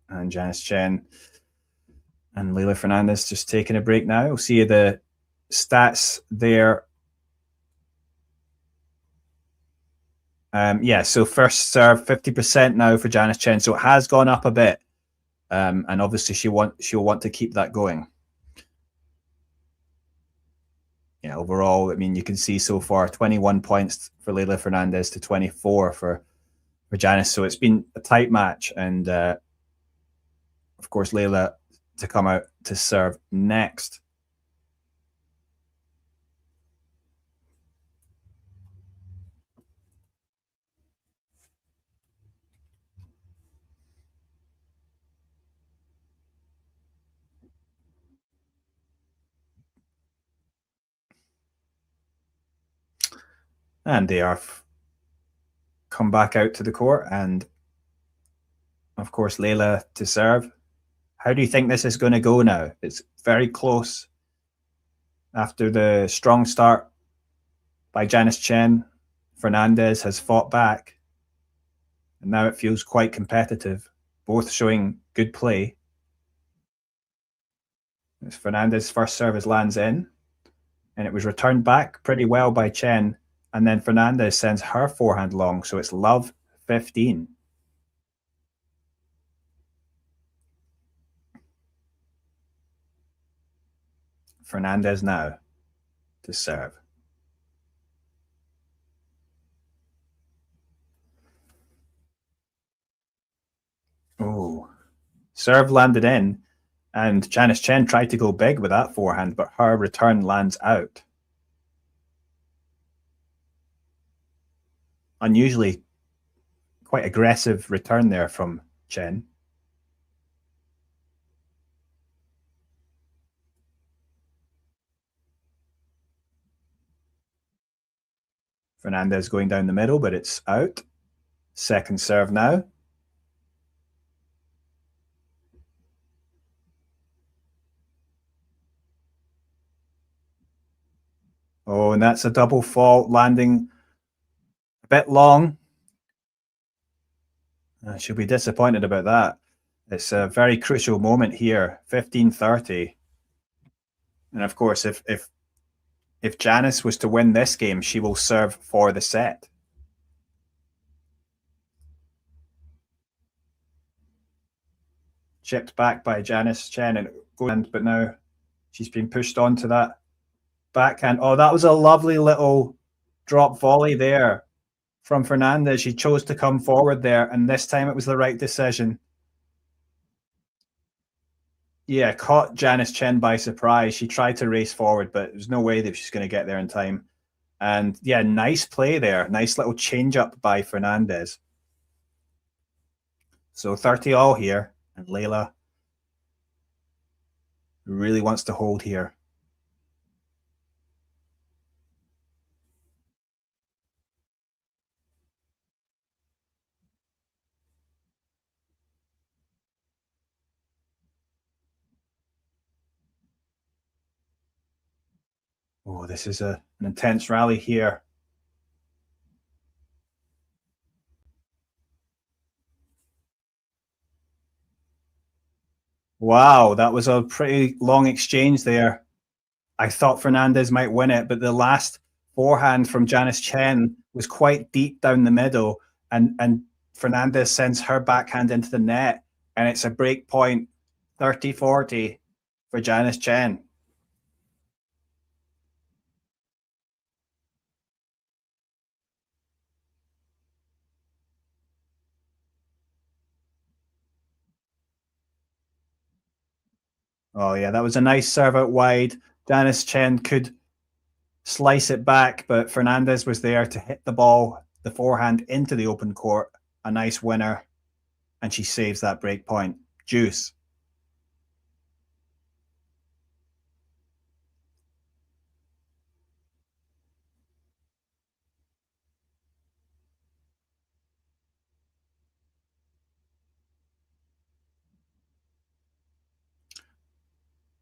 And Janice Tjen and Leylah Fernandez just taking a break now. We'll see the stats there. So first serve 50% now for Janice Tjen, so it has gone up a bit, and obviously she'll want to keep that going. Yeah, overall, I mean, you can see so far 21 points for Leylah Fernandez to 24 for Janice. So it's been a tight match, and of course Leylah to come out to serve next. And they are come back out to the court, and of course Leylah to serve. How do you think this is going to go now? It's very close after the strong start by Janice Tjen. Fernandez has fought back, and now it feels quite competitive, both showing good play. As Fernandez's first service lands in, and it was returned back pretty well by Tjen, and then Fernandez sends her forehand long, so it's love 15. Fernandez now to serve. Oh, serve landed in, and Janice Tjen tried to go big with that forehand, but her return lands out. unusually quite aggressive return there from Tjen. Fernandez going down the middle, but it's out. Second serve now. Oh, and that's a double fault, landing a bit long. She'll be disappointed about that. It's a very crucial moment here, 15-30. And of course, if Janice was to win this game, she will serve for the set. Chipped back by Janice Tjen, but now she's been pushed onto that backhand. Oh, that was a lovely little drop volley there from Fernandez. She chose to come forward there, and this time it was the right decision. Yeah, caught Janice Tjen by surprise. She tried to race forward, but there's no way that she's going to get there in time. And yeah, nice play there. Nice little change up by Fernandez. So 30 all here, and Leylah really wants to hold here. Oh, this is an intense rally here. Wow, that was a pretty long exchange there. I thought Fernandez might win it, but the last forehand from Janice Tjen was quite deep down the middle, and Fernandez sends her backhand into the net, and it's a break point, 30-40 for Janice Tjen. Oh yeah, that was a nice serve out wide. Janice Tjen could slice it back, but Fernandez was there to hit the ball, the forehand into the open court. A nice winner, and she saves that break point. Juice.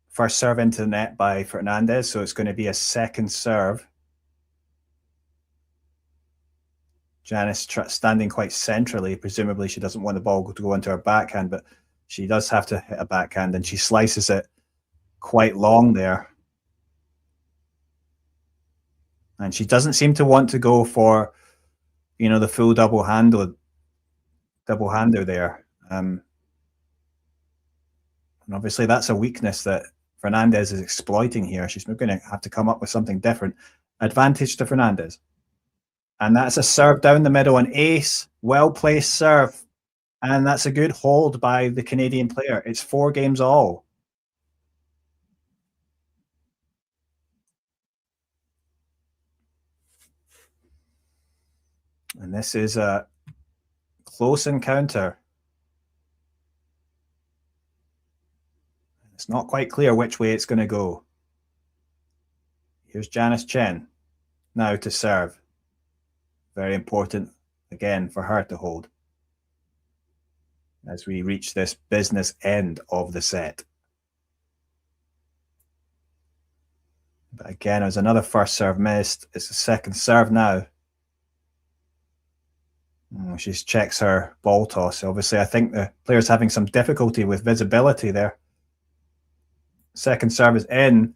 First serve into the net by Fernandez, so it's going to be a second serve. Janice standing quite centrally. Presumably, she doesn't want the ball to go into her backhand, but she does have to hit a backhand, and she slices it quite long there. And she doesn't seem to want to go for, the full double hander there. And obviously, that's a weakness that Fernandez is exploiting here. She's going to have to come up with something different. Advantage to Fernandez. And that's a serve down the middle, an ace, well-placed serve. And that's a good hold by the Canadian player. It's 4 games all. And this is a close encounter. It's not quite clear which way it's going to go. Here's Janice Tjen now to serve. Very important, again, for her to hold as we reach this business end of the set. But again, it was another first serve missed. It's the second serve now. She checks her ball toss. Obviously, I think the player's having some difficulty with visibility there. Second serve is in,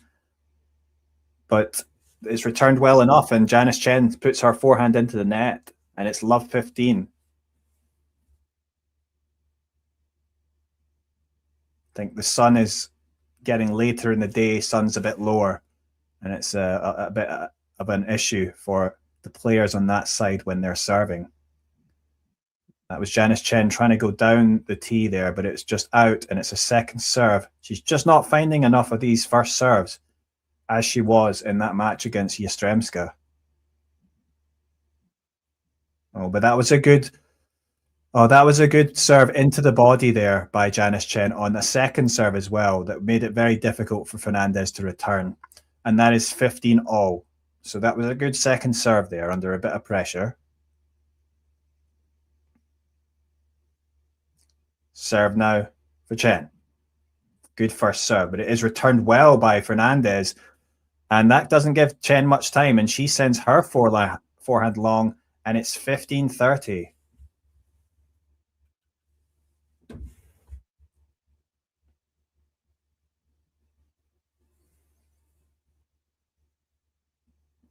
but it's returned well enough, and Janice Tjen puts her forehand into the net, and it's love 15. I think the sun is getting later in the day, sun's a bit lower, and it's a bit of an issue for the players on that side when they're serving. That was Janice Tjen trying to go down the tee there, but it's just out, and it's a second serve. She's just not finding enough of these first serves, as she was in that match against Yastremska. Oh, but that was a good. Oh, that was a good serve into the body there by Janice Tjen on a second serve as well. That made it very difficult for Fernandez to return, and that is 15 all. So that was a good second serve there under a bit of pressure. Serve now for Tjen. Good first serve, but it is returned well by Fernandez. And that doesn't give Tjen much time. And she sends her forehand long, and it's 15-30.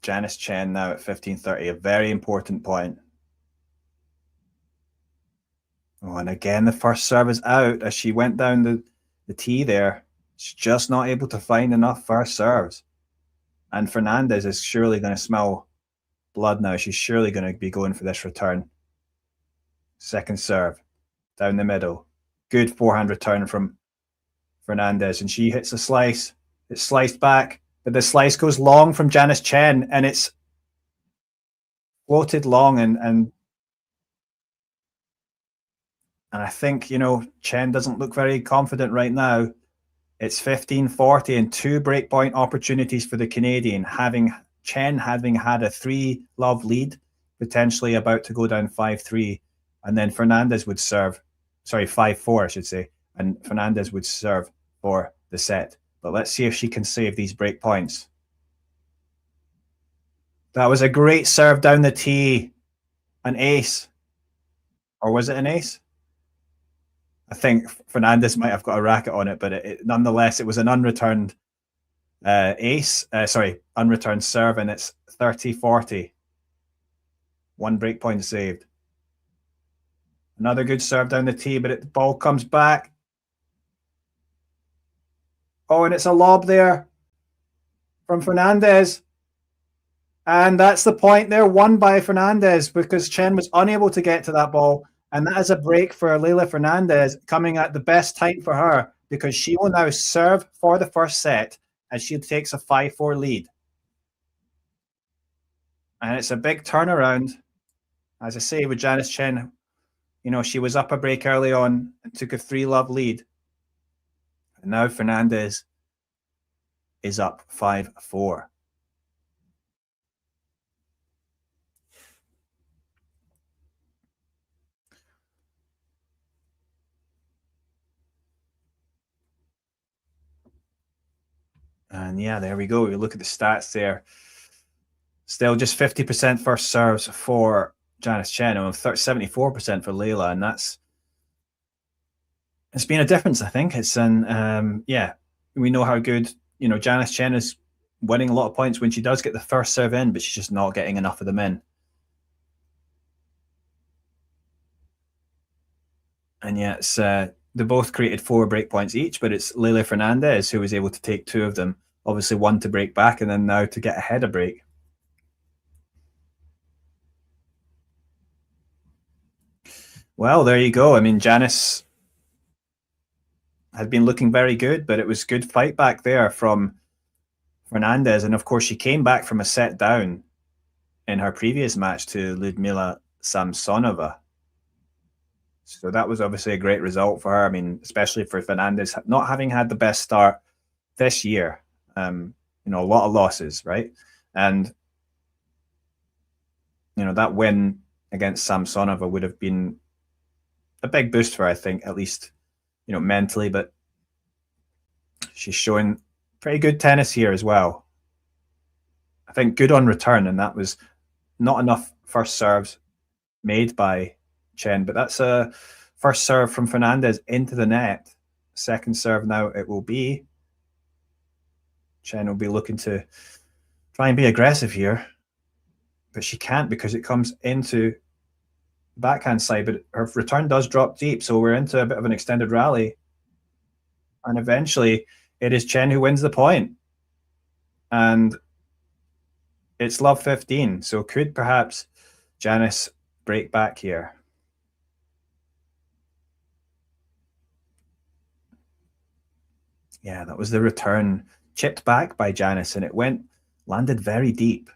Janice Tjen now at 15-30, a very important point. Oh, and again, the first serve is out as she went down the tee there. She's just not able to find enough first serves. And Fernandez is surely going to smell blood now. She's surely going to be going for this return. Second serve, down the middle. Good forehand return from Fernandez, and she hits a slice. It's sliced back, but the slice goes long from Janice Tjen, and it's floated long. And I think, Tjen doesn't look very confident right now. It's 15-40 and two breakpoint opportunities for the Canadian, Tjen having had a 3-love lead, potentially about to go down 5-3, and then Fernandez would serve, 5-4, I should say, and Fernandez would serve for the set. But let's see if she can save these break points. That was a great serve down the tee. An ace. Or was it an ace? I think Fernandez might have got a racket on it, but nonetheless, it was an unreturned unreturned serve, and it's 30-40. One break point saved. Another good serve down the tee, but the ball comes back. Oh, and it's a lob there from Fernandez. And that's the point there, won by Fernandez, because Tjen was unable to get to that ball. And that is a break for Leylah Fernandez, coming at the best time for her, because she will now serve for the first set as she takes a 5-4 lead. And it's a big turnaround. As I say, with Janice Tjen, she was up a break early on and took a 3-love lead. And now Fernandez is up 5-4. And yeah, there we go. We look at the stats there. Still just 50% first serves for Janice Tjen, and 74% for Leylah, and it's been a difference, I think. It's we know how good, Janice Tjen is winning a lot of points when she does get the first serve in, but she's just not getting enough of them in. And yeah, it's they both created 4 break points each, but it's Leylah Fernandez who was able to take 2 of them. Obviously, one to break back, and then now to get ahead of break. Well, there you go. I mean, Janice had been looking very good, but it was good fight back there from Fernandez. And of course, she came back from a set down in her previous match to Ludmila Samsonova. So that was obviously a great result for her. I mean, especially for Fernandez, not having had the best start this year. A lot of losses, right? And, that win against Samsonova would have been a big boost for her, I think, at least, mentally. But she's showing pretty good tennis here as well. I think good on return, and that was not enough first serves made by Tjen, but that's a first serve from Fernandez into the net. Second serve now it will be. Tjen will be looking to try and be aggressive here, but she can't because it comes into the backhand side, but her return does drop deep, so we're into a bit of an extended rally. And eventually it is Tjen who wins the point. And it's love 15, so could perhaps Janice break back here? Yeah, that was the return, chipped back by Janice, and it landed very deep.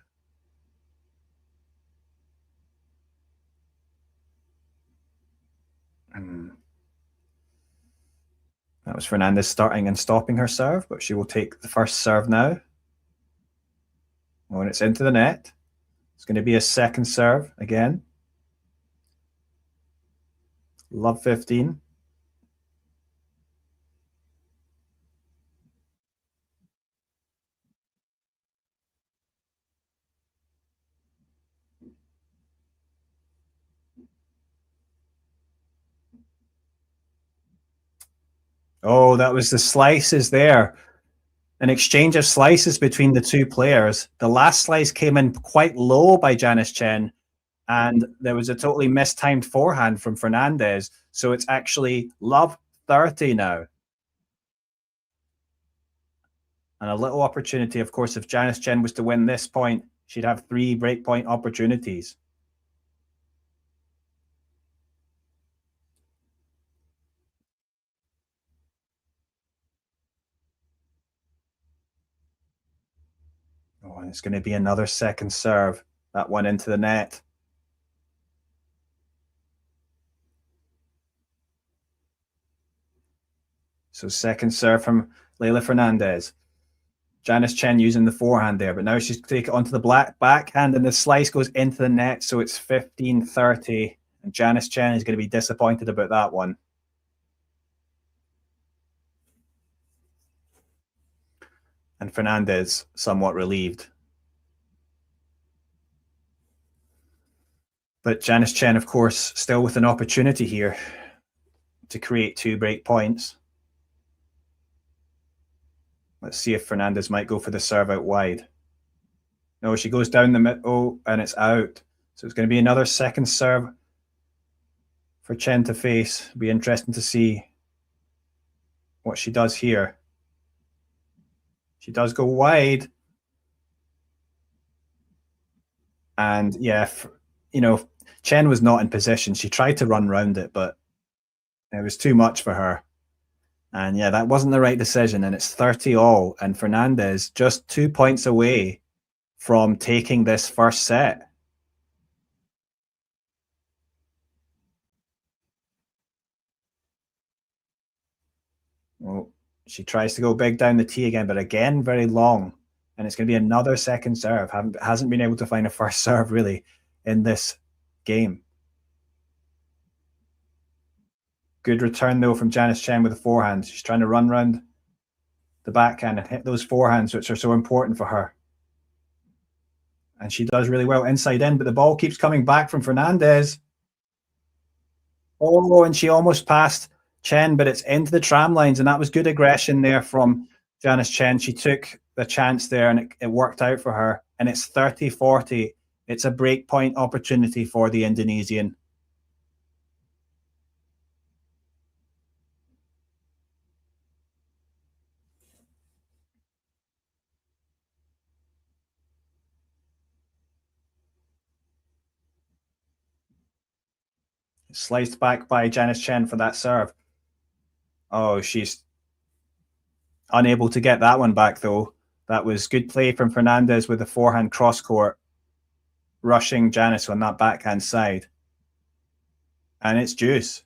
That was Fernandez starting and stopping her serve, but she will take the first serve now. When it's into the net, it's going to be a second serve again. Love 15. Oh, that was the slices there. An exchange of slices between the two players. The last slice came in quite low by Janice Tjen, and there was a totally mistimed forehand from Fernandez. So it's actually love 30 now. And a little opportunity, of course, if Janice Tjen was to win this point, she'd have 3 breakpoint opportunities. Oh, and it's going to be another second serve. That one into the net. So second serve from Leylah Fernandez. Janice Tjen using the forehand there, but now she's take it onto the black backhand, and the slice goes into the net, so it's 15-30. And Janice Tjen is going to be disappointed about that one. And Fernandez somewhat relieved. But Janice Tjen, of course, still with an opportunity here to create 2 break points. Let's see if Fernandez might go for the serve out wide. No, she goes down the middle, and it's out. So it's going to be another second serve for Tjen to face. It'll be interesting to see what she does here. She does go wide. And yeah, Tjen was not in position. She tried to run around it, but it was too much for her. And yeah, that wasn't the right decision. And it's 30 all. And Fernandez just 2 points away from taking this first set. Well, she tries to go big down the tee again, but again, very long. And it's going to be another second serve. Hasn't been able to find a first serve really in this game. Good return though from Janice Tjen with the forehand. She's trying to run around the backhand and hit those forehands, which are so important for her. And she does really well inside in, but the ball keeps coming back from Fernandez. Oh, and she almost passed Tjen, but it's into the tram lines, and that was good aggression there from Janice Tjen. She took the chance there, and it worked out for her. And it's 30-40. It's a break point opportunity for the Indonesian. Sliced back by Janice Tjen for that serve. Oh, she's unable to get that one back, though. That was good play from Fernandez with the forehand cross court, rushing Janice on that backhand side. And it's deuce.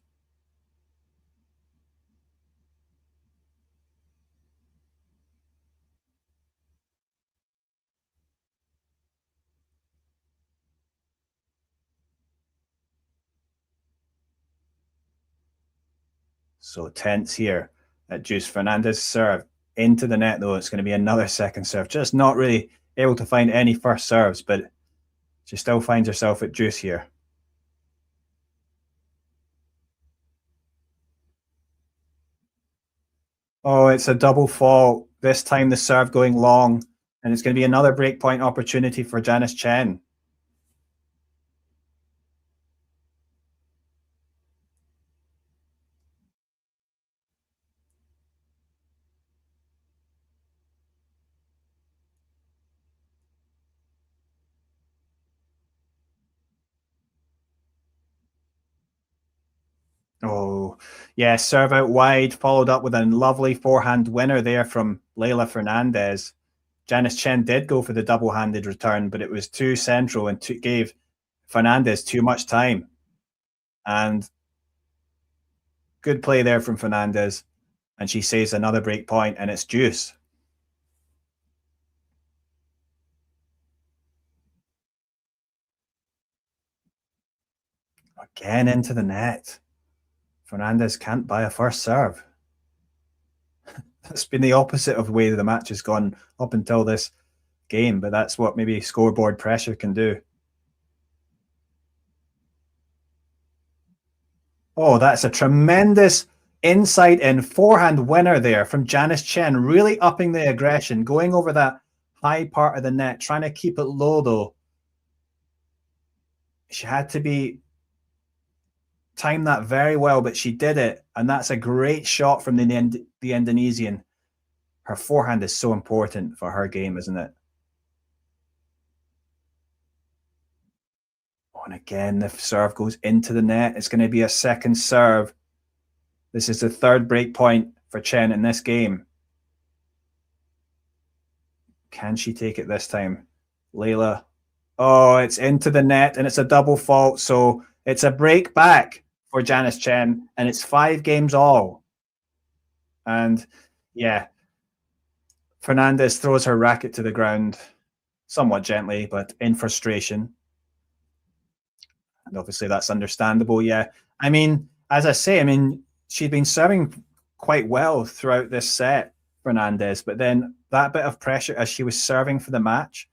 So tense here at deuce. Fernandez serve into the net, though. It's going to be another second serve. Just not really able to find any first serves, but she still finds herself at deuce here. Oh, it's a double fault. This time the serve going long, and it's going to be another breakpoint opportunity for Janice Tjen. Oh, yeah, serve out wide, followed up with a lovely forehand winner there from Leylah Fernandez. Janice Tjen did go for the double-handed return, but it was too central and gave Fernandez too much time. And Good play there from Fernandez. And she saves another break point, and it's deuce. Again into the net. Fernandez can't buy a first serve. That's been the opposite of the way the match has gone up until this game, but that's what maybe scoreboard pressure can do. Oh, that's a tremendous inside in forehand winner there from Janice Tjen, really upping the aggression, going over that high part of the net, trying to keep it low though. She had to be time that very well, but she did it, and that's a great shot from the Indonesian. Her forehand is so important for her game, isn't it? Oh, and again, the serve goes into the net. It's going to be a second serve. This is the third break point for Tjen in this game. Can she take it this time? Leylah. Oh, it's into the net, and it's a double fault. So it's a break back for Janice Tjen, and it's 5 games all. And yeah, Fernandez throws her racket to the ground somewhat gently, but in frustration. And obviously that's understandable. Yeah. I mean, as I say, I mean, she'd been serving quite well throughout this set, Fernandez, but then that bit of pressure as she was serving for the match,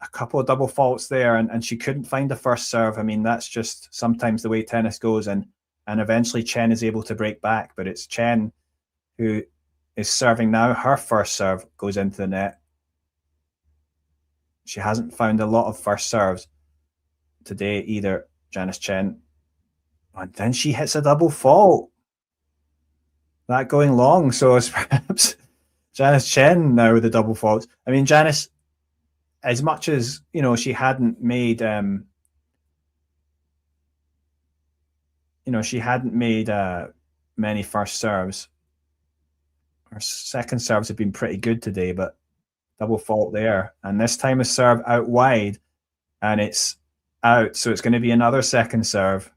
a couple of double faults there, and she couldn't find the first serve. I mean, that's just sometimes the way tennis goes, and eventually Tjen is able to break back, but it's Tjen who is serving now. Her first serve goes into the net. She hasn't found a lot of first serves today either, Janice Tjen. And then she hits a double fault. That going long, so it's perhaps Janice Tjen now with the double faults. I mean, Janice, as much as she hadn't made she hadn't made many first serves. Her second serves have been pretty good today, but double fault there. And this time a serve out wide, and it's out. So it's going to be another second serve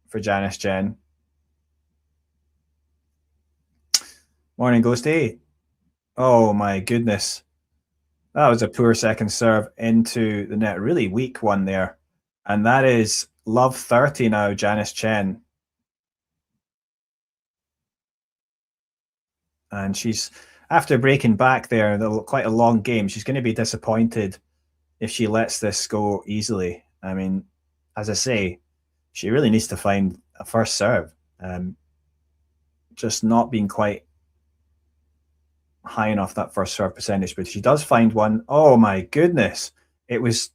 for Janice Tjen. Morning, Ghosty. Oh my goodness. That was a poor second serve into the net. Really weak one there. And that is love 30 now, Janice Tjen. And she's, after breaking back there, quite a long game, she's going to be disappointed if she lets this go easily. I mean, as I say, she really needs to find a first serve. Just not being quite high enough, that first serve percentage, but she does find one. Oh my goodness. It was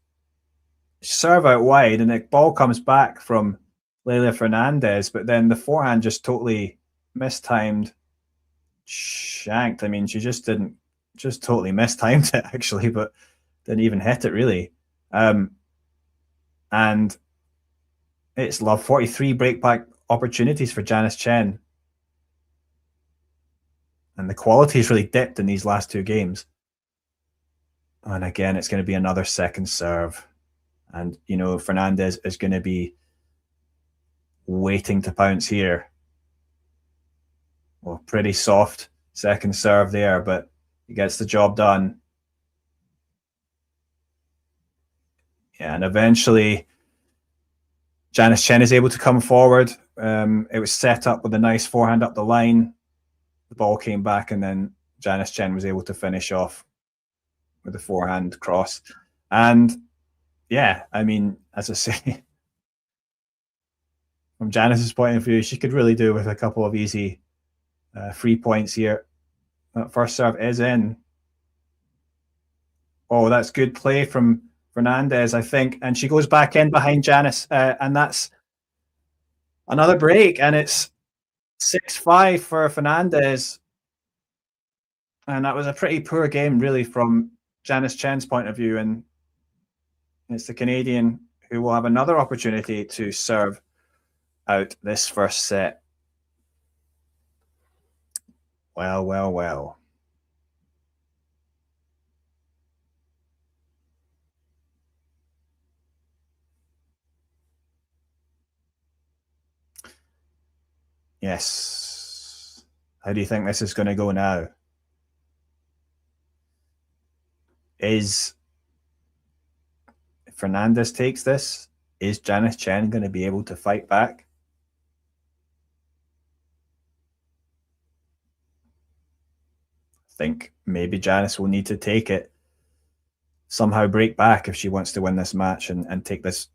serve out wide, and the ball comes back from Leylah Fernandez, but then the forehand just totally mistimed, shanked. I mean, she just totally mistimed it actually, but didn't even hit it really. And it's love 43 breakback opportunities for Janice Tjen. And the quality has really dipped in these last 2 games. And again, it's going to be another second serve. And, Fernandez is going to be waiting to pounce here. Well, pretty soft second serve there, but he gets the job done. Yeah, and eventually Janice Tjen is able to come forward. It was set up with a nice forehand up the line. The ball came back, and then Janice Tjen was able to finish off with a forehand cross. And yeah, I mean, as I say, from Janice's point of view, she could really do with a couple of easy 3 points here. That first serve is in. Oh, that's good play from Fernandez, I think. And she goes back in behind Janice, and that's another break, and it's 6-5 for Fernandez. And that was a pretty poor game, really, from Janice Tjen's point of view. And it's the Canadian who will have another opportunity to serve out this first set. Well, well, well. Yes. How do you think this is going to go now? If Fernandez takes this, is Janice Tjen going to be able to fight back? I think maybe Janice will need to take it, somehow break back if she wants to win this match and take this,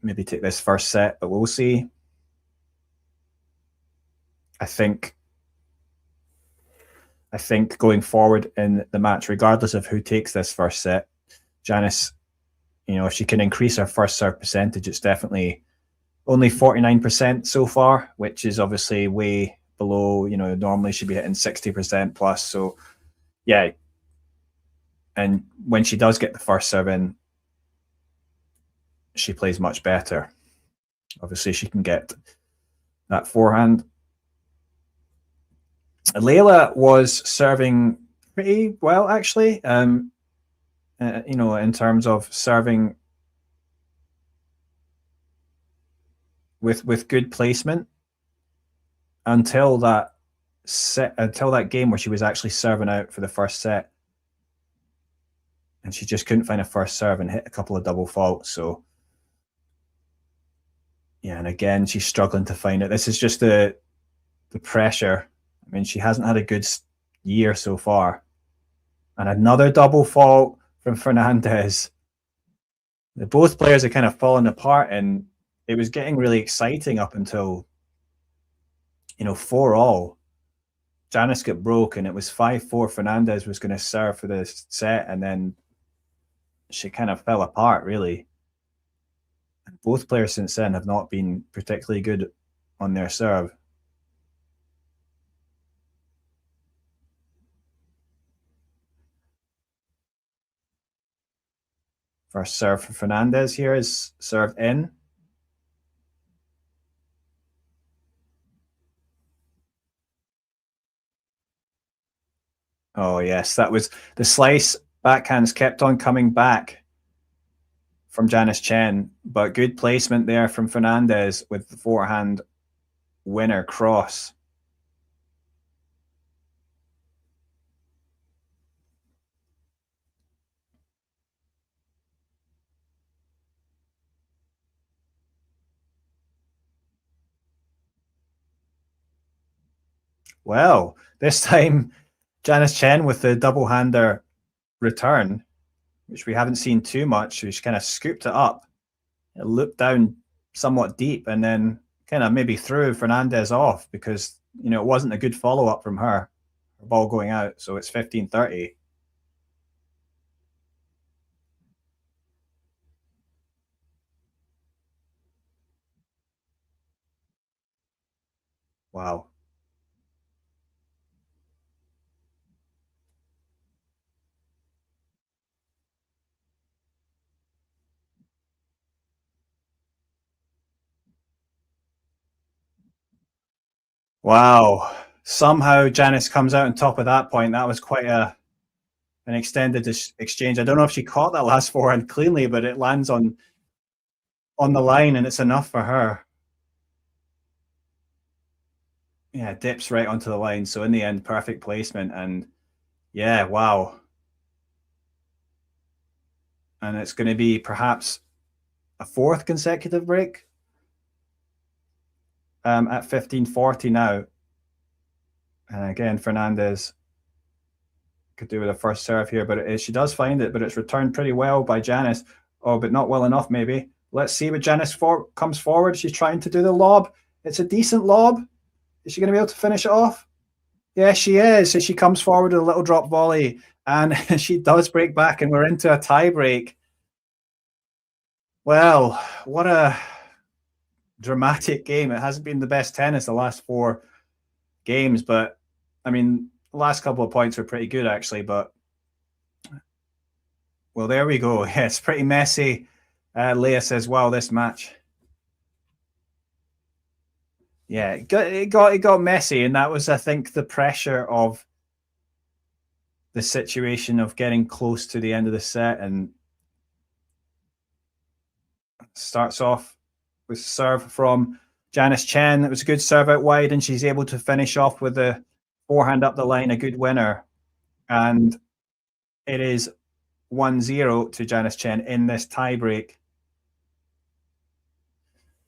maybe take this first set, but we'll see. I think going forward in the match, regardless of who takes this first set, Janice, if she can increase her first serve percentage, it's definitely only 49% so far, which is obviously way below, normally she'd be hitting 60% plus. So yeah. And when she does get the first serve in, she plays much better. Obviously she can get that forehand. Leylah was serving pretty well, actually. In terms of serving with good placement until that game where she was actually serving out for the first set, and she just couldn't find a first serve and hit a couple of double faults. So yeah, and again she's struggling to find it. This is just the pressure. I mean, she hasn't had a good year so far. And another double fault from Fernandez. Both players are kind of falling apart, and it was getting really exciting up until 4-all. Janice got broke, and it was 5-4. Fernandez was going to serve for the set, and then she kind of fell apart, really. And both players since then have not been particularly good on their serve. First serve for Fernandez here is served in. Oh, yes, that was the slice. Backhands kept on coming back from Janice Tjen, but good placement there from Fernandez with the forehand winner cross. Well, this time Janice Tjen with the double-hander return, which we haven't seen too much. She kind of scooped it up, it looped down somewhat deep, and then kind of maybe threw Fernandez off because, it wasn't a good follow-up from her ball going out. So it's 15-30. Wow. Wow. Somehow Janice comes out on top of that point. That was quite an extended exchange. I don't know if she caught that last forehand cleanly, but it lands on the line, and it's enough for her. Yeah, dips right onto the line. So in the end, perfect placement. And yeah, wow. And it's going to be perhaps a fourth consecutive break at 15-40 now. And again, Fernandez could do with a first serve here, but she does find it, but it's returned pretty well by Janice. Oh, but not well enough, maybe. Let's see what Janice comes forward. She's trying to do the lob. It's a decent lob. Is she going to be able to finish it off? Yeah, she is. So she comes forward with a little drop volley, and she does break back, and we're into a tie break. Well, what a dramatic game. It hasn't been the best tennis the last 4 games, but I mean, the last couple of points were pretty good, actually. But well, there we go. Yeah, it's pretty messy. Leah says, wow, this match. Yeah, it got messy, and that was, I think, the pressure of the situation of getting close to the end of the set, and starts off with serve from Janice Tjen, it was a good serve out wide, and she's able to finish off with the forehand up the line, a good winner. And it is 1-0 to Janice Tjen in this tiebreak.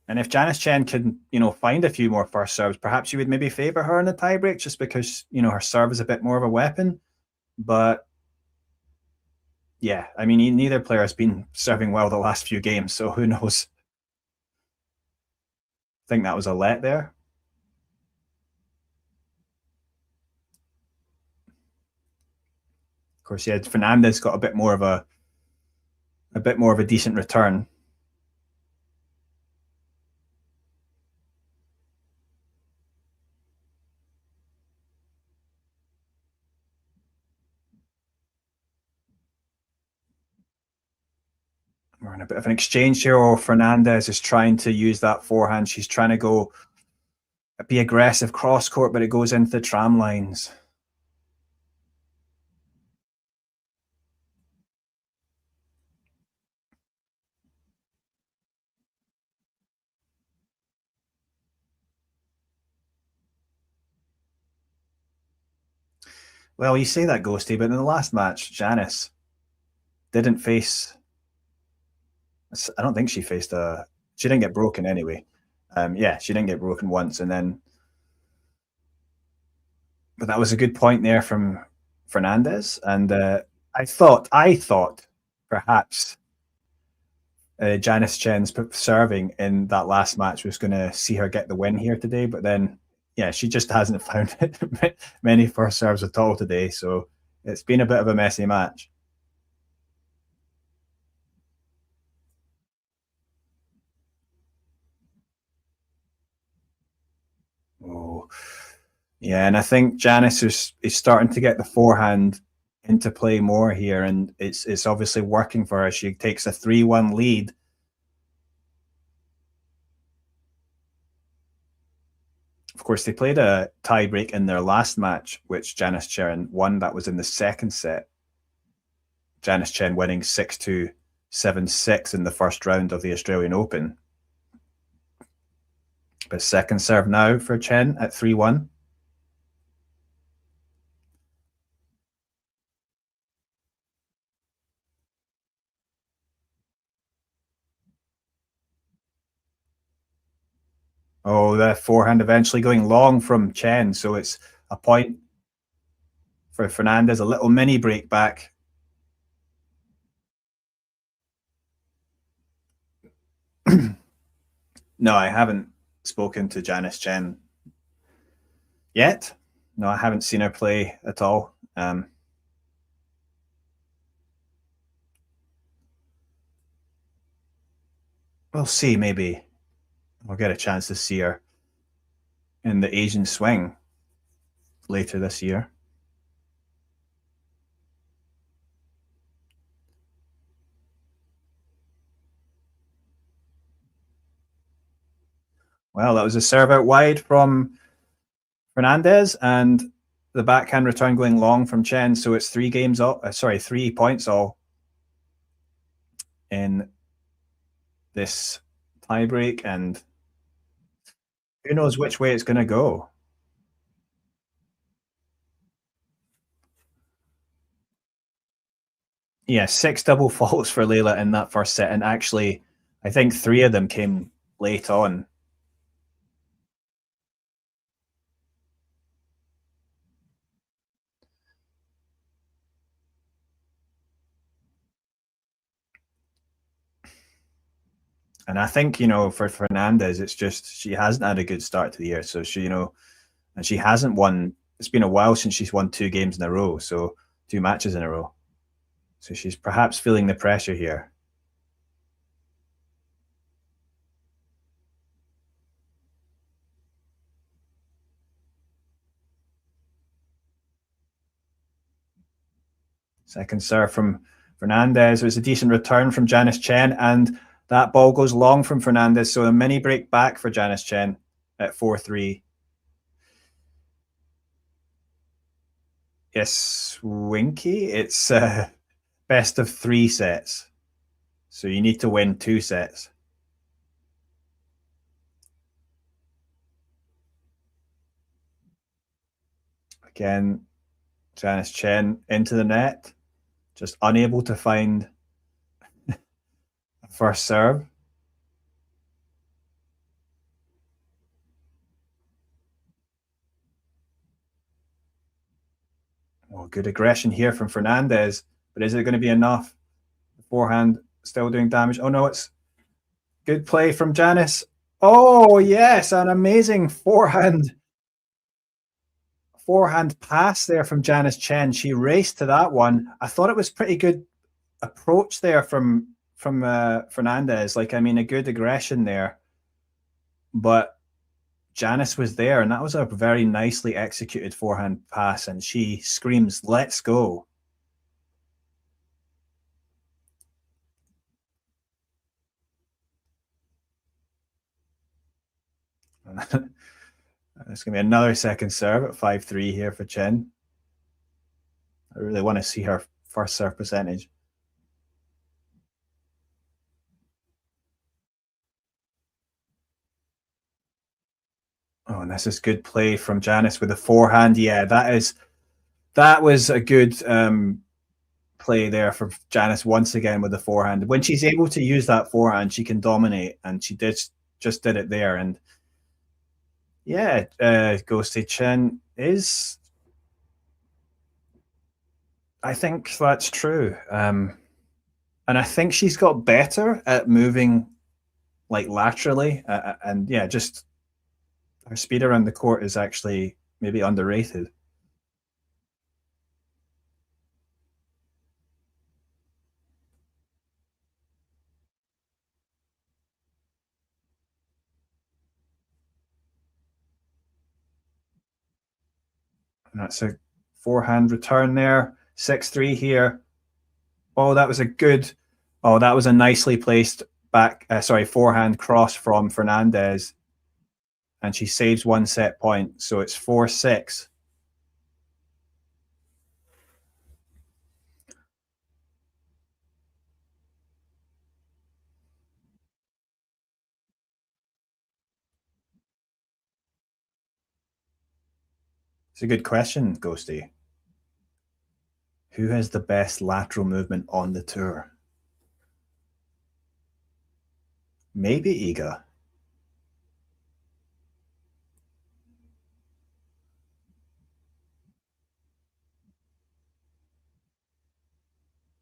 And if Janice Tjen can, find a few more first serves, perhaps you would maybe favour her in the tiebreak just because, her serve is a bit more of a weapon. But yeah, I mean, neither player has been serving well the last few games, so who knows? I think that was a let there. Of course, yeah, Fernandez got a bit more of a decent return. We're in a bit of an exchange here. Or Fernandez is trying to use that forehand. She's trying to be aggressive cross court, but it goes into the tram lines. Well, you say that, Ghosty, but in the last match, Janice didn't face. I don't think she faced a. She didn't get broken anyway. Yeah, she didn't get broken once, and then. But that was a good point there from Fernandez, and I thought perhaps Janice Tjen's serving in that last match was going to see her get the win here today, but then yeah, she just hasn't found many first serves at all today, so it's been a bit of a messy match. Oh, yeah, and I think Janice is starting to get the forehand into play more here, and it's obviously working for her. She takes a 3-1 lead. Of course, they played a tiebreak in their last match, which Janice Tjen won. That was in the second set. Janice Tjen winning 6-2, 7-6 in the first round of the Australian Open. But second serve now for Tjen at 3-1. Oh, the forehand eventually going long from Tjen. So it's a point for Fernandez, a little mini break back. No, I haven't spoken to Janice Tjen yet. No, I haven't seen her play at all. We'll see. Maybe we'll get a chance to see her in the Asian swing later this year. Well, that was a serve out wide from Fernandez and the backhand return going long from Tjen. So it's 3 points all in this tiebreak, and who knows which way it's going to go. Yeah, 6 double faults for Leylah in that first set, and actually, I think 3 of them came late on. And I think, for Fernandez, it's just she hasn't had a good start to the year. So and she hasn't won. It's been a while since she's won 2 games in a row, so 2 matches in a row. So she's perhaps feeling the pressure here. Second serve from Fernandez. It was a decent return from Janice Tjen, and that ball goes long from Fernandez. So a mini break back for Janice Tjen at 4-3. Yes, Winky. It's best of 3 sets. So you need to win 2 sets. Again, Janice Tjen into the net, just unable to find a first serve. Oh, good aggression here from Fernandez, but is it going to be enough? The forehand still doing damage. Oh no, it's good play from Janice. Oh yes, an amazing forehand pass there from Janice Tjen. She raced to that one. I thought it was pretty good approach there from Fernandez. Like, I mean, a good aggression there, but Janice was there, and that was a very nicely executed forehand pass. And she screams, "Let's go!" It's going to be another second serve at 5-3 here for Tjen. I really want to see her first serve percentage. Oh, and this is good play from Janice with the forehand. Yeah, that was a good play there for Janice once again with the forehand. When she's able to use that forehand, she can dominate, and she just did it there. And yeah, Ghosty Tjen is. I think that's true. And I think she's got better at moving like laterally, and yeah, just her speed around the court is actually maybe underrated. And that's a forehand return there. 6-3 here. Oh, that was a good. Oh, that was a nicely placed forehand cross from Fernandez, and she saves one set point. So it's 4-6. It's a good question, Ghosty. Who has the best lateral movement on the tour? Maybe Iga.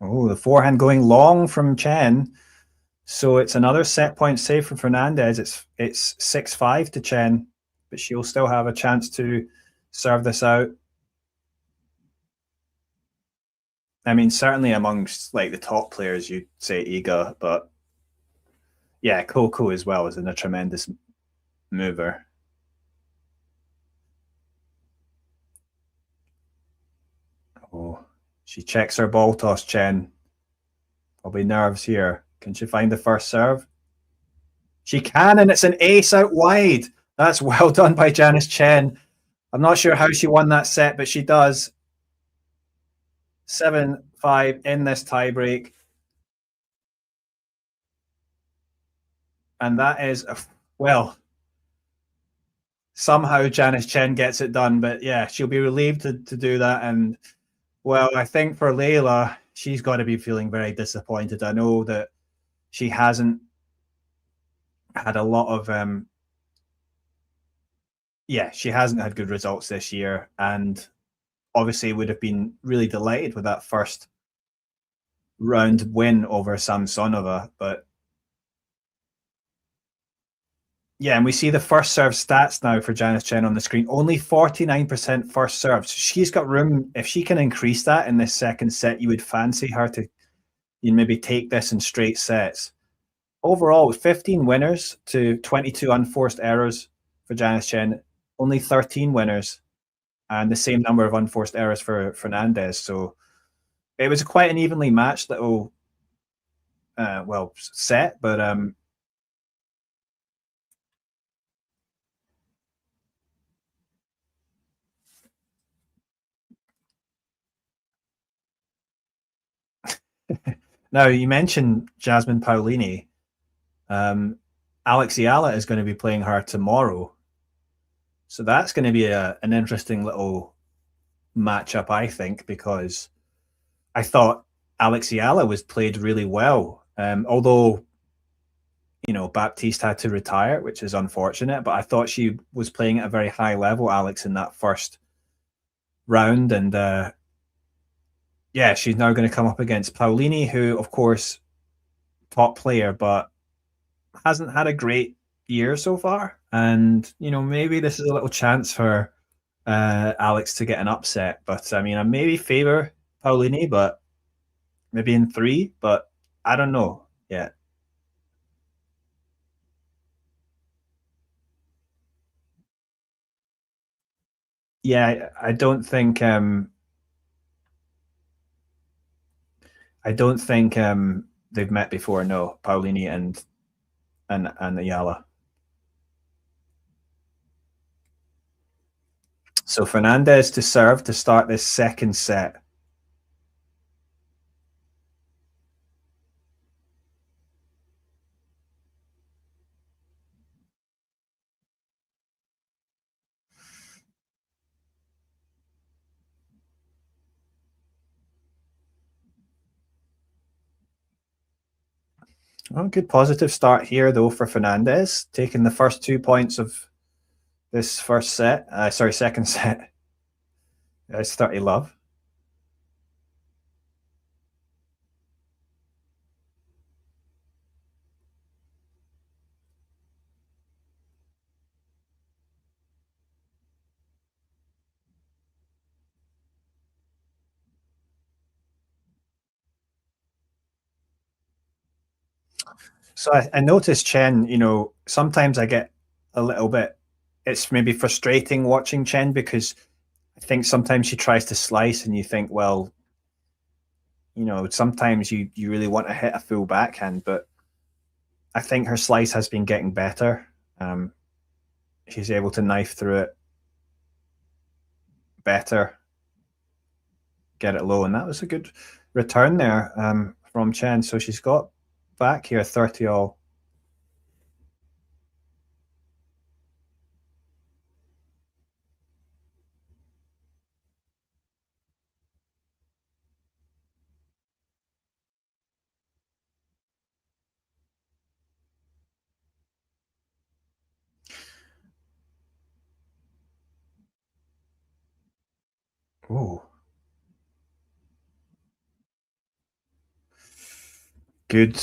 Oh, the forehand going long from Tjen. So it's another set point save for Fernandez. It's 6-5 to Tjen, but she'll still have a chance to serve this out. I mean, certainly amongst like the top players, you'd say Iga, but yeah, Coco as well is a tremendous mover. Oh, she checks her ball toss, Tjen. Probably nerves here. Can she find the first serve? She can, and it's an ace out wide. That's well done by Janice Tjen. I'm not sure how she won that set, but she does. 7-5 in this tiebreak. And that is, well, somehow Janice Tjen gets it done. But yeah, she'll be relieved to do that. And well, I think for Leylah, she's got to be feeling very disappointed. I know that she hasn't had a lot of she hasn't had good results this year, and obviously would have been really delighted with that first round win over Samsonova. But yeah, and we see the first serve stats now for Janice Tjen on the screen. Only 49% first serve. So she's got room. If she can increase that in this second set, you would fancy her to maybe take this in straight sets. Overall, 15 winners to 22 unforced errors for Janice Tjen. Only 13 winners and the same number of unforced errors for Fernandez. So it was quite an evenly matched little set, but now you mentioned Jasmine Paolini. Alex Ayala is going to be playing her tomorrow, so that's going to be an interesting little matchup, I think, because I thought Alex Ayala was played really well. Although, Baptiste had to retire, which is unfortunate, but I thought she was playing at a very high level, Alex, in that first round. And yeah, she's now going to come up against Paolini, who, of course, top player, but hasn't had a great year so far. And, maybe this is a little chance for Alex to get an upset. But I mean, I maybe favor Paolini, but maybe in three, but I don't know yet. Yeah, I don't think they've met before. No, Paolini and Ayala. So Fernandez to serve to start this second set. Oh, good positive start here though for Fernandez, taking the first 2 points of this first set. Second set. It's 30 love. So I noticed Chen, sometimes I get a little bit, it's maybe frustrating watching Chen because I think sometimes she tries to slice and you think, well, sometimes you really want to hit a full backhand, but I think her slice has been getting better. She's able to knife through it better, get it low, and that was a good return there from Chen. So she's got back here 30 all. Ooh. Good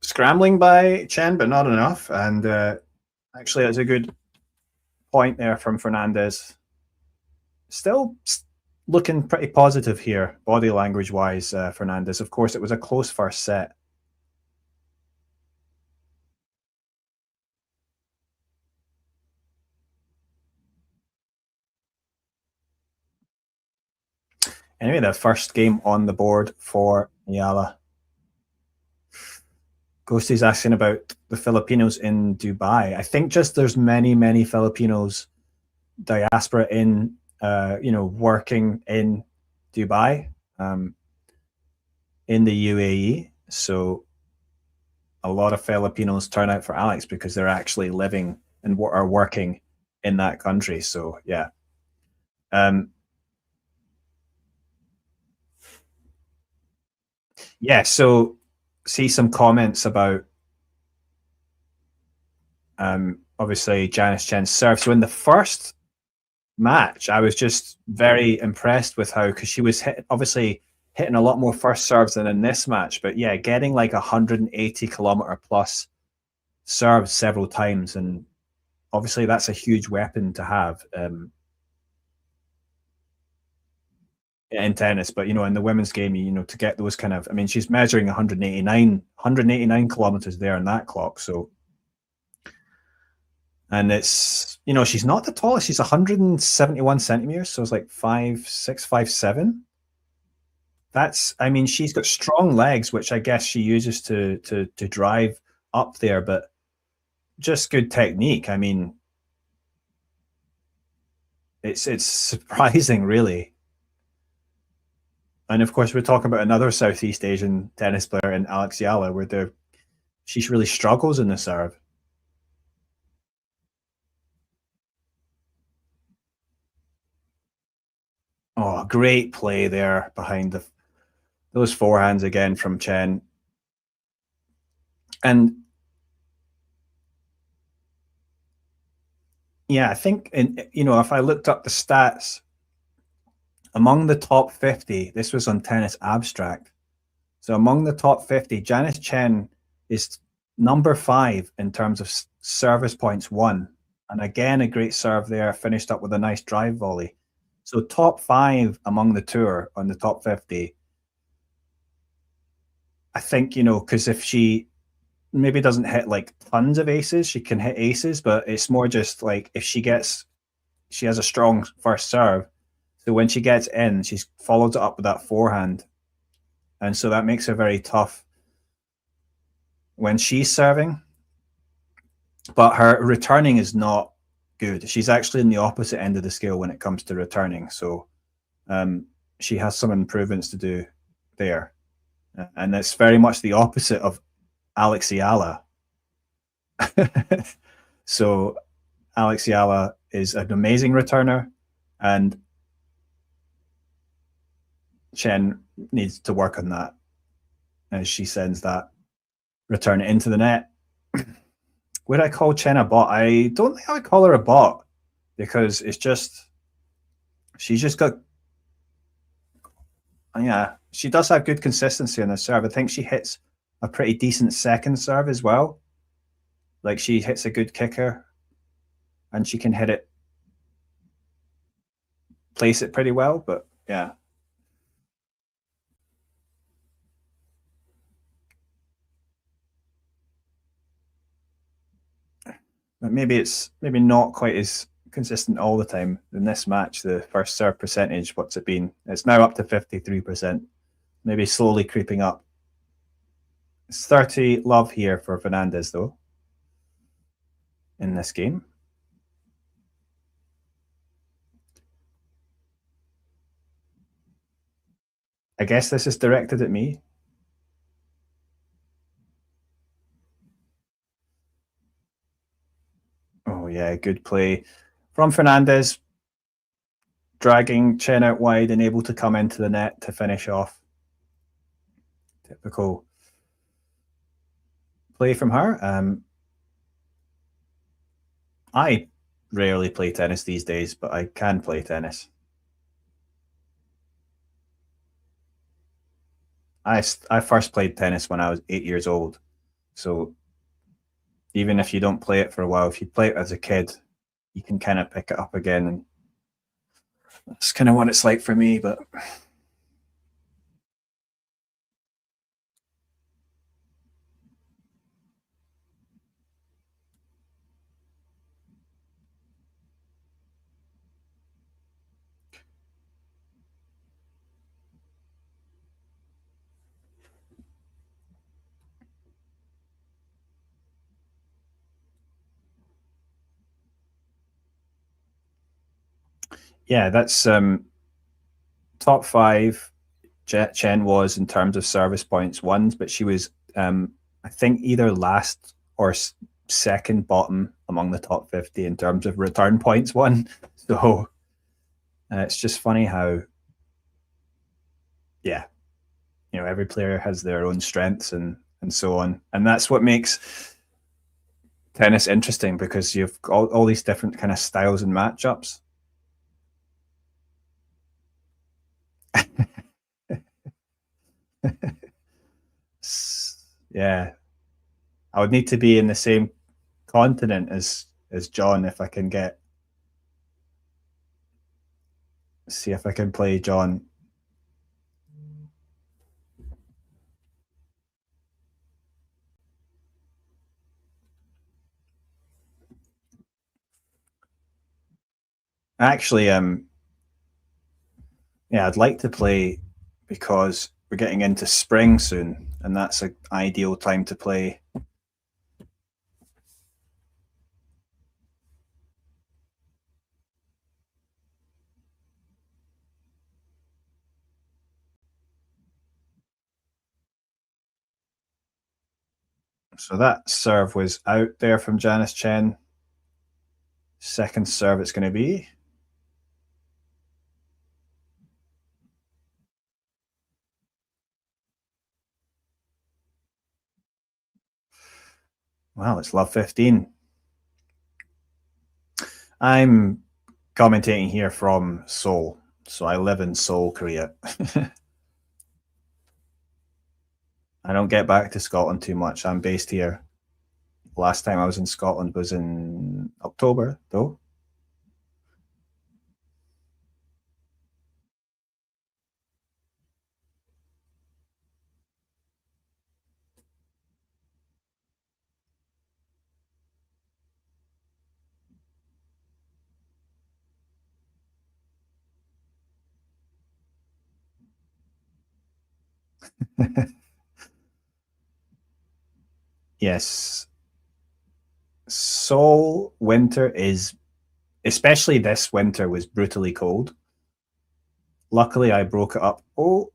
scrambling by Chen, but not enough. And actually, that's a good point there from Fernandez. Still looking pretty positive here, body language wise, Fernandez. Of course, it was a close first set. Anyway, the first game on the board for Ayala. Ghosty's asking about the Filipinos in Dubai. I think just there's many, many Filipinos diaspora in, working in Dubai, in the UAE. So a lot of Filipinos turn out for Alex because they're actually living and are working in that country. So yeah. Yeah. So see some comments about obviously Janice Tjen's serve. So in the first match, I was just very impressed with how, because she was obviously hitting a lot more first serves than in this match. But yeah, getting like 180-kilometer plus serves several times, and obviously that's a huge weapon to have in tennis. But in the women's game, to get those kind of, I mean, she's measuring 189 kilometers there on that clock. So, and it's she's not the tallest. She's 171 centimeters, so it's like 5'6", 5'7". That's, I mean, she's got strong legs, which I guess she uses to drive up there, but just good technique. I mean, it's surprising, really. And of course, we're talking about another Southeast Asian tennis player in Alex Ayala, where she really struggles in the serve. Oh, great play there behind those forehands again from Tjen. And yeah, I think, if I looked up the stats among the top 50, this was on Tennis Abstract. So among the top 50, Janice Tjen is number 5 in terms of service points won. And again, a great serve there, finished up with a nice drive volley. So top 5 among the tour on the top 50. I think, because if she maybe doesn't hit like tons of aces, she can hit aces, but it's more just like if she has a strong first serve. So when she gets in, she's followed it up with that forehand. And so that makes her very tough when she's serving. But her returning is not good. She's actually in the opposite end of the scale when it comes to returning. So she has some improvements to do there. And it's very much the opposite of Alex Yala. So Alex Yala is an amazing returner, and Tjen needs to work on that as she sends that return into the net. Would I call Tjen a bot? I don't think I would call her a bot because she's just got, yeah, she does have good consistency on the serve. I think she hits a pretty decent second serve as well. Like she hits a good kicker and she can hit it, place it pretty well, but yeah. But maybe it's not quite as consistent all the time. In this match, the first serve percentage, what's it been? It's now up to 53%, maybe slowly creeping up. It's 30 love here for Fernandez, though, in this game. I guess this is directed at me. Oh, yeah, good play from Fernandez, dragging Tjen out wide and able to come into the net to finish off. Typical play from her. I rarely play tennis these days, but I can play tennis. I first played tennis when I was 8 years old. So even if you don't play it for a while, if you play it as a kid, you can kind of pick it up again. And that's kind of what it's like for me. But yeah, that's top 5. Tjen was in terms of service points won, but she was, I think, either last or second bottom among the top 50 in terms of return points won. So it's just funny how, yeah, every player has their own strengths and so on, and that's what makes tennis interesting because you've got all these different kind of styles and matchups. Yeah, I would need to be in the same continent as John if I can see if I can play John. Actually, yeah, I'd like to play because we're getting into spring soon, and that's an ideal time to play. So that serve was out there from Janice Tjen. Second serve it's going to be. Well, it's Love 15. I'm commentating here from Seoul. So I live in Seoul, Korea. I don't get back to Scotland too much. I'm based here. Last time I was in Scotland was in October, though. Yes. Seoul winter is, especially this winter, was brutally cold. Luckily, I broke it up. Oh,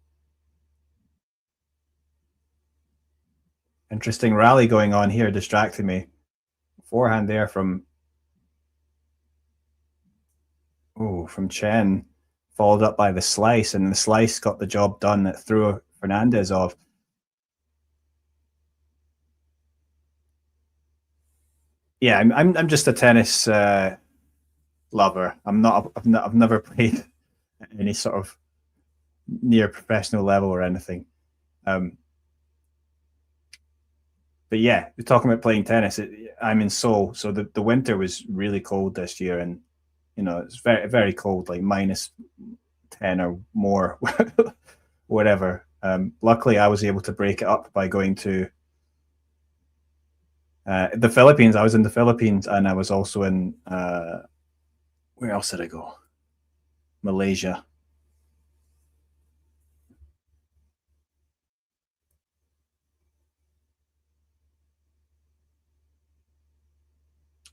interesting rally going on here, distracting me. Forehand there from Chen, followed up by the slice, and the slice got the job done that threw Fernandez off. Yeah, I'm just a tennis lover. I've never played at any sort of near professional level or anything. Um, but yeah, we're talking about playing tennis. I'm in Seoul, so the winter was really cold this year, and it's very cold, like -10 or more, whatever. Luckily, I was able to break it up by going to the Philippines. I was in the Philippines, and I was also in where else did I go? Malaysia.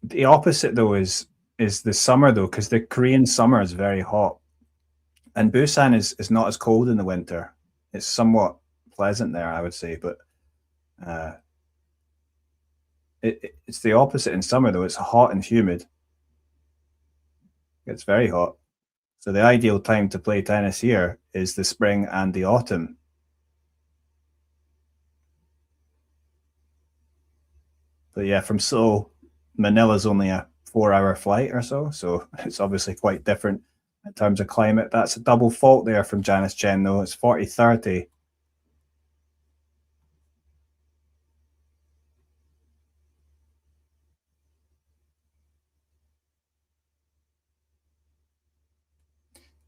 The opposite though is the summer though, because the Korean summer is very hot, and Busan is not as cold in the winter. It's somewhat pleasant there, I would say, but uh, it's the opposite in summer though. It's hot and humid. It's very hot. So the ideal time to play tennis here is the spring and the autumn. But yeah, from Seoul, Manila's only a 4 hour flight or so. So it's obviously quite different in terms of climate. That's a double fault there from Janice Tjen, though. It's 40-30.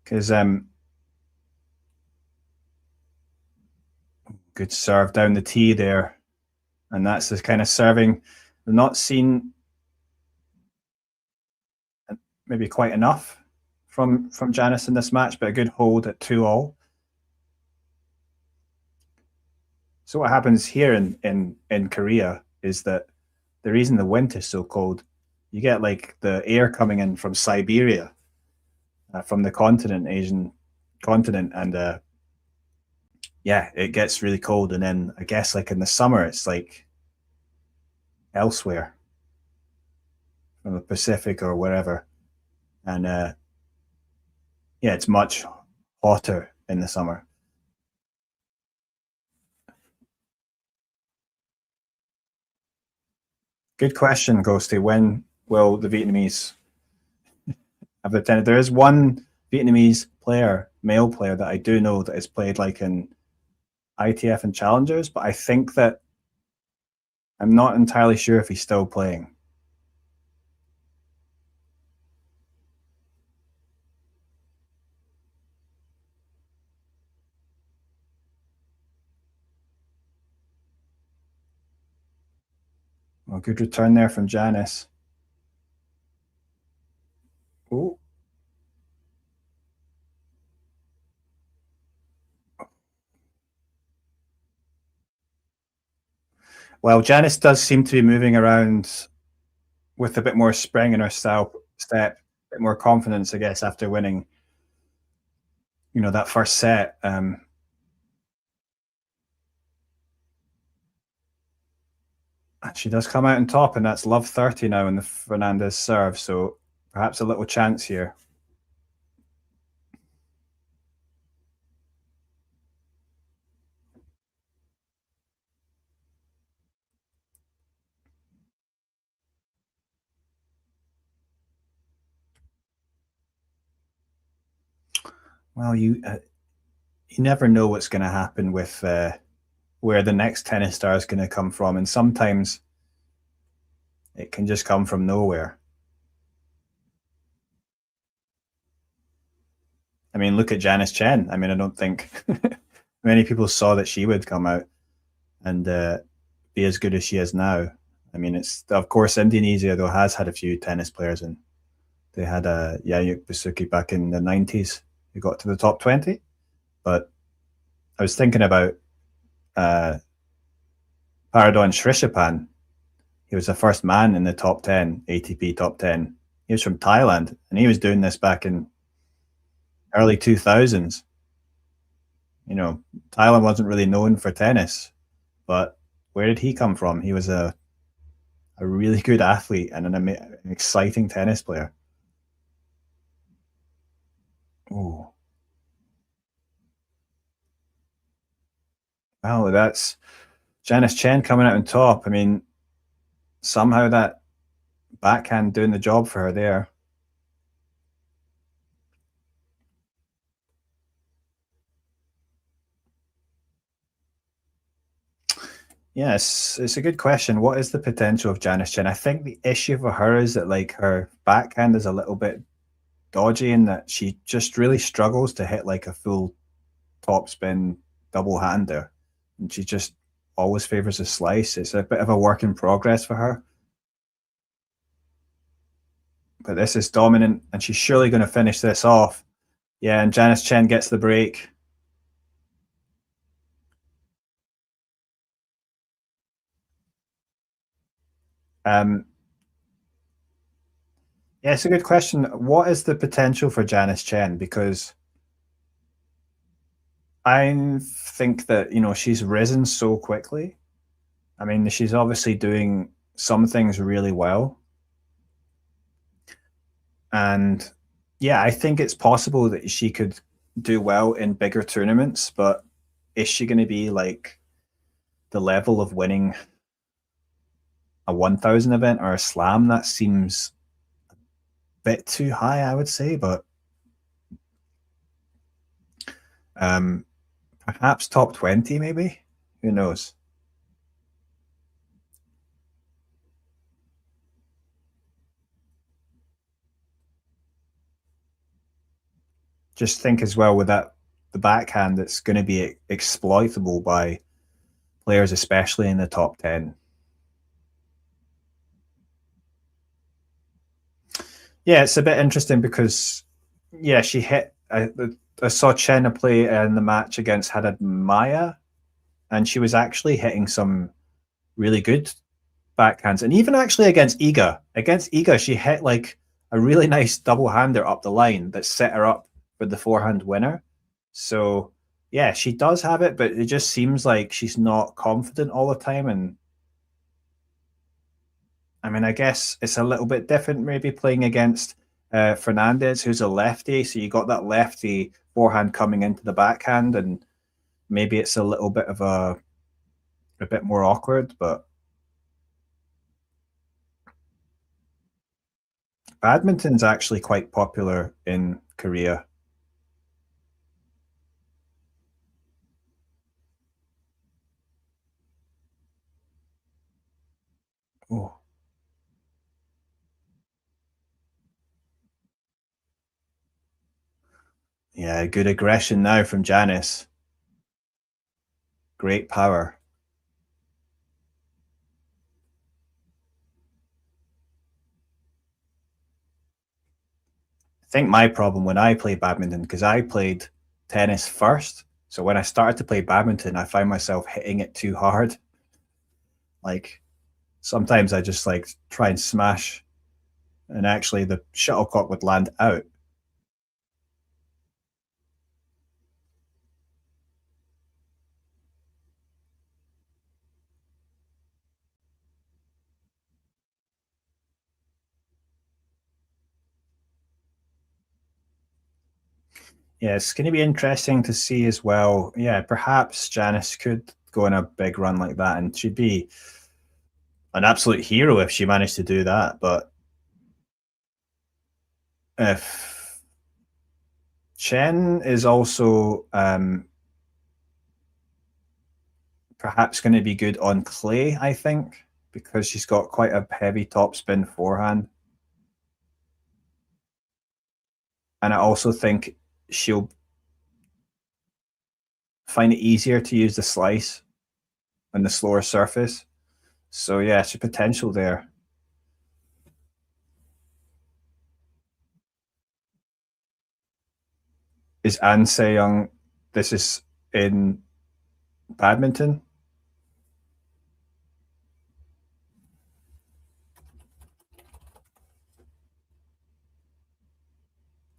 Because good serve down the tee there. And that's the kind of serving we've not seen maybe quite enough from Janice in this match, but a good hold at 2-all. So what happens here in Korea is that the reason the winter is so cold, you get like the air coming in from Siberia, from the continent, Asian continent, and yeah, it gets really cold. And then I guess like in the summer, it's like elsewhere from the Pacific or wherever, and yeah, it's much hotter in the summer. Good question, Ghosty. When will the Vietnamese have attended? There is one Vietnamese player, male player, that I do know that has played like in ITF and Challengers, but I think that I'm not entirely sure if he's still playing. Well, good return there from Janice. Oh, well, Janice does seem to be moving around with a bit more spring in her step, a bit more confidence, I guess, after winning, that first set. And she does come out on top, and that's love 30 now in the Fernandez serve. So perhaps a little chance here. Well, you never know what's going to happen with where the next tennis star is going to come from, and sometimes it can just come from nowhere. I mean, look at Janice Tjen. I mean, I don't think many people saw that she would come out and be as good as she is now. I mean, it's of course Indonesia though has had a few tennis players, and they had a Yayuk Basuki back in the 90s who got to the top 20. But I was thinking about uh, Paradon Srishapan. He was the first man in the top 10, ATP top 10. He was from Thailand, and he was doing this back in early 2000s. You know, Thailand wasn't really known for tennis, but where did he come from? He was a really good athlete and an exciting tennis player. Oh, well, that's Janice Chen coming out on top. I mean, somehow that backhand doing the job for her there. Yes, it's a good question. What is the potential of Janice Chen? I think the issue for her is that like her backhand is a little bit dodgy in that she just really struggles to hit like a full topspin double hander. And she just always favors a slice. It's a bit of a work in progress for her. But this is dominant, and she's surely going to finish this off. Yeah, and Janice Chen gets the break. Um, yeah, it's a good question. What is the potential for Janice Chen? Because I think that, you know, she's risen so quickly. I mean, she's obviously doing some things really well. And yeah, I think it's possible that she could do well in bigger tournaments, but is she going to be like the level of winning a 1000 event or a slam? That seems a bit too high, I would say, but um, perhaps top 20, maybe. Who knows? Just think as well with that the backhand that's going to be exploitable by players, especially in the top 10. Yeah, it's a bit interesting because, yeah, she hit. I saw Chenna play in the match against Haddad Maya, and she was actually hitting some really good backhands. And even actually against Iga, she hit like a really nice double hander up the line that set her up for the forehand winner. So, yeah, she does have it, but it just seems like she's not confident all the time. And I mean, I guess it's a little bit different maybe playing against Fernandez, who's a lefty. So you got that lefty forehand coming into the backhand, and maybe it's a little bit of a bit more awkward. But badminton's actually quite popular in Korea. Oh, yeah, good aggression now from Janice. Great power. I think my problem when I played badminton, because I played tennis first. So when I started to play badminton, I found myself hitting it too hard. Like sometimes I just like try and smash, and actually the shuttlecock would land out. Yeah, it's going to be interesting to see as well. Yeah, perhaps Janice could go on a big run like that, and she'd be an absolute hero if she managed to do that. But if Chen is also perhaps going to be good on clay, I think, because she's got quite a heavy topspin forehand. And I also think she'll find it easier to use the slice on the slower surface. So yeah, it's a potential there. Is An Se-young, this is in badminton?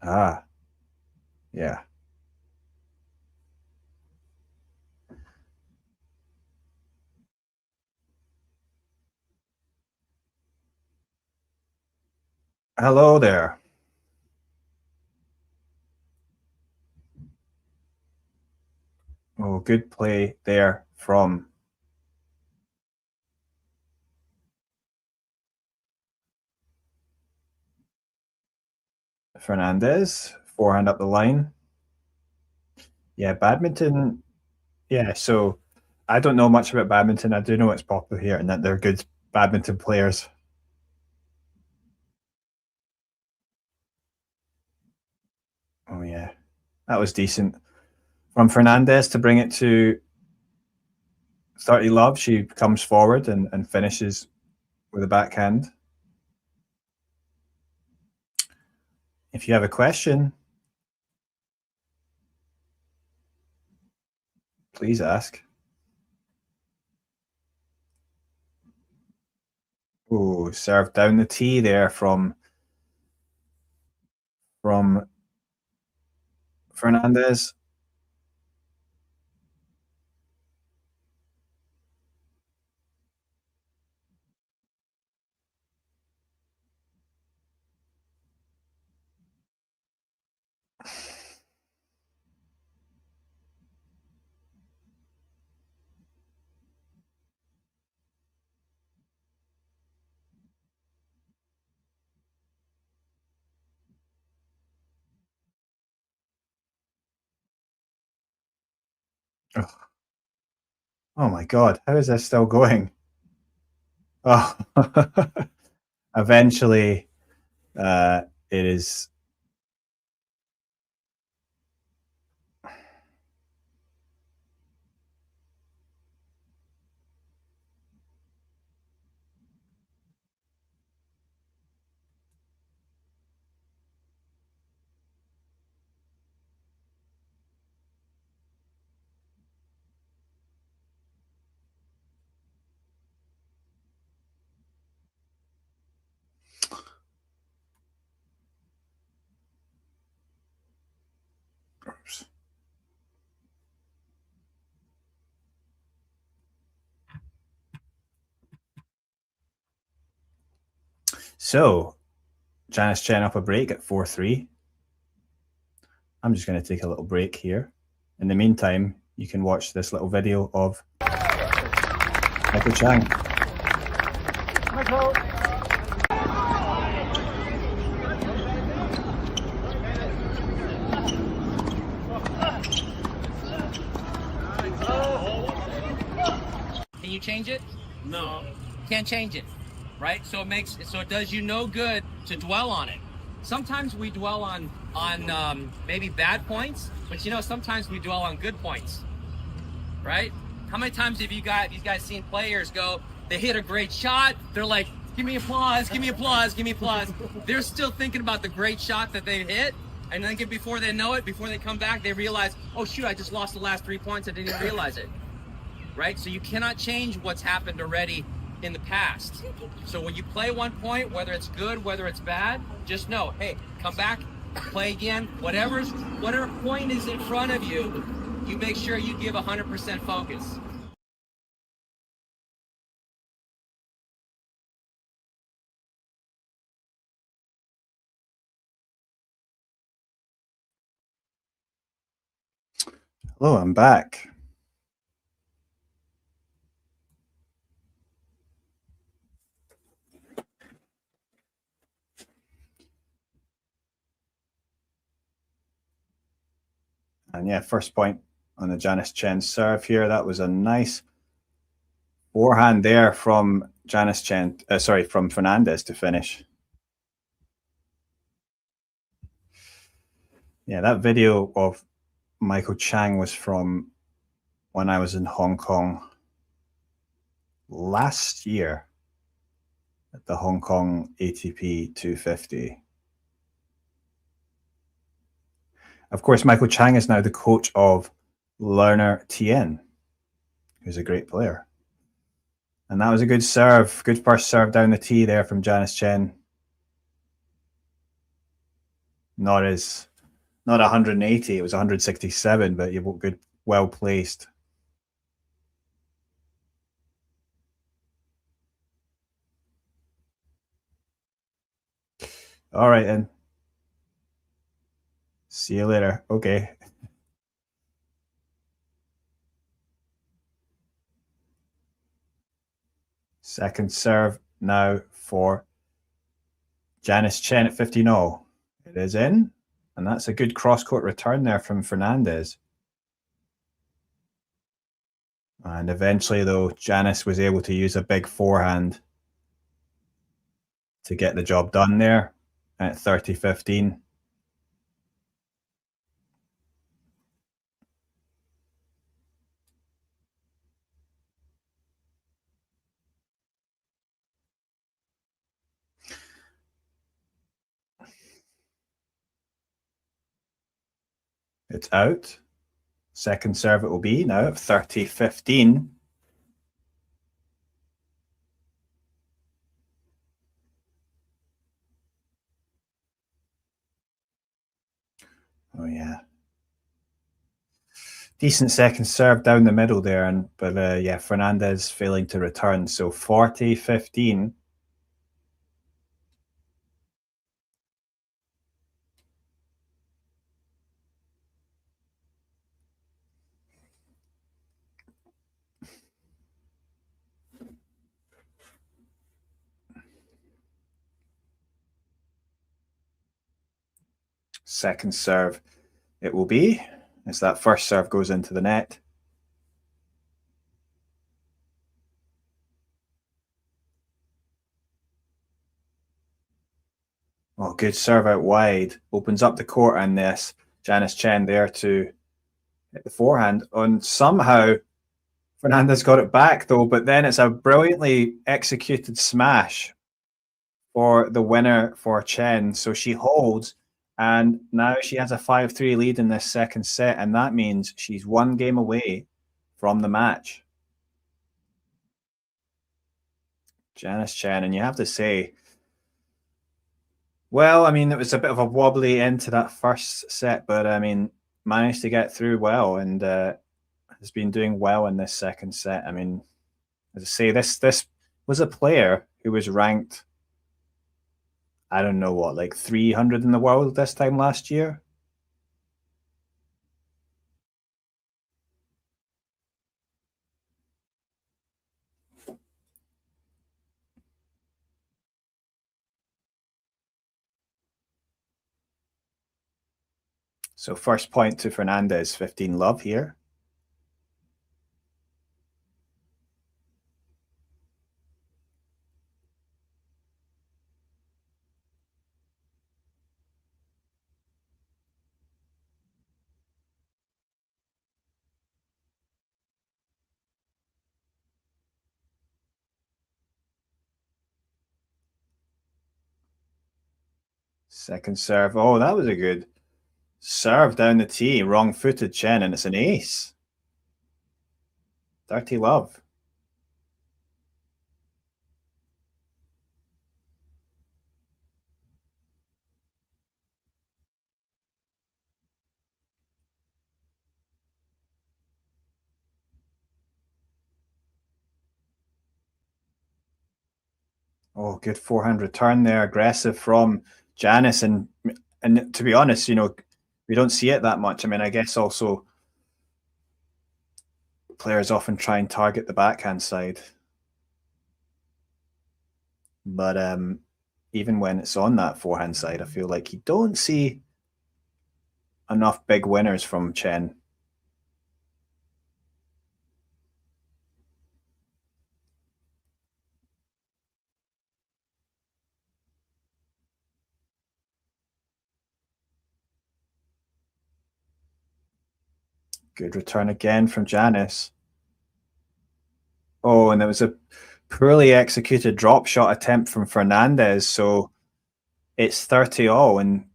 Ah, yeah. Hello there. Oh, good play there from Fernandez. Forehand up the line. Yeah, badminton. Yeah, so I don't know much about badminton. I do know it's popular here and that they're good badminton players. Oh, yeah. That was decent. From Fernandez to bring it to 30 love, she comes forward and finishes with a backhand. If you have a question, please ask. Oh, served down the tee there from Fernandez. Oh, oh my God, how is this still going? Oh, eventually, it is. Oops. So, Janice Tjen up a break at 4-3. I'm just going to take a little break here. In the meantime, you can watch this little video of Michael Chang. Michael.
Can you change it? No. Can't change it, right? So it does you no good to dwell on it. Sometimes we dwell on maybe bad points, but sometimes we dwell on good points, right? How many times have you guys seen players go, they hit a great shot, they're like, give me applause, give me applause, give me applause. They're still thinking about the great shot that they hit, and then before they know it, before they come back, they realize, oh shoot, I just lost the last 3 points, I didn't even realize it. Right? So you cannot change what's happened already in the past. So when you play one point, whether it's good, whether it's bad, just know, hey, come back, play again, whatever point is in front of you, you make sure you give 100% focus.
Hello, I'm back. And yeah, first point on the Janice Tjen serve here. That was a nice forehand there from Janice Tjen, from Fernandez to finish. Yeah, that video of Michael Chang was from when I was in Hong Kong last year at the Hong Kong ATP 250. Of course, Michael Chang is now the coach of Leylah Tjen, who's a great player. And that was a good serve, good first serve down the tee there from Janice Tjen. Not 180, it was 167, but you've good, well placed. All right, then. See you later. Okay. Second serve now for Janice Tjen at 15-0. It is in, and that's a good cross-court return there from Fernandez. And eventually, though, Janice was able to use a big forehand to get the job done there at 30-15. It's out. Second serve it will be now at 30-15. Oh yeah. Decent second serve down the middle there, but yeah, Fernandez failing to return. So 40-15. Second serve it will be, as that first serve goes into the net. Oh, good serve out wide. Opens up the court, and this Janice Tjen there to hit the forehand. And somehow Fernandez got it back, though, but then it's a brilliantly executed smash for the winner for Tjen. So she holds, and now she has a 5-3 lead in this second set, and that means she's one game away from the match. Janice Tjen, and you have to say, well, I mean, it was a bit of a wobbly end to that first set, but I mean, managed to get through well, and has been doing well in this second set. I mean, as I say, this was a player who was ranked, I don't know what, like 300 in the world this time last year. So first point to Fernandez, 15-love here. Second serve. Oh, that was a good serve down the tee. Wrong-footed Tjen, and it's an ace. 30-love. Oh, good forehand return there. Aggressive from Janice. And to be honest, you know, we don't see it that much. I mean, I guess also players often try and target the backhand side. But even when it's on that forehand side, I feel like you don't see enough big winners from Tjen. Good return again from Janice. Oh, and there was a poorly executed drop shot attempt from Fernandez. So it's 30 all, and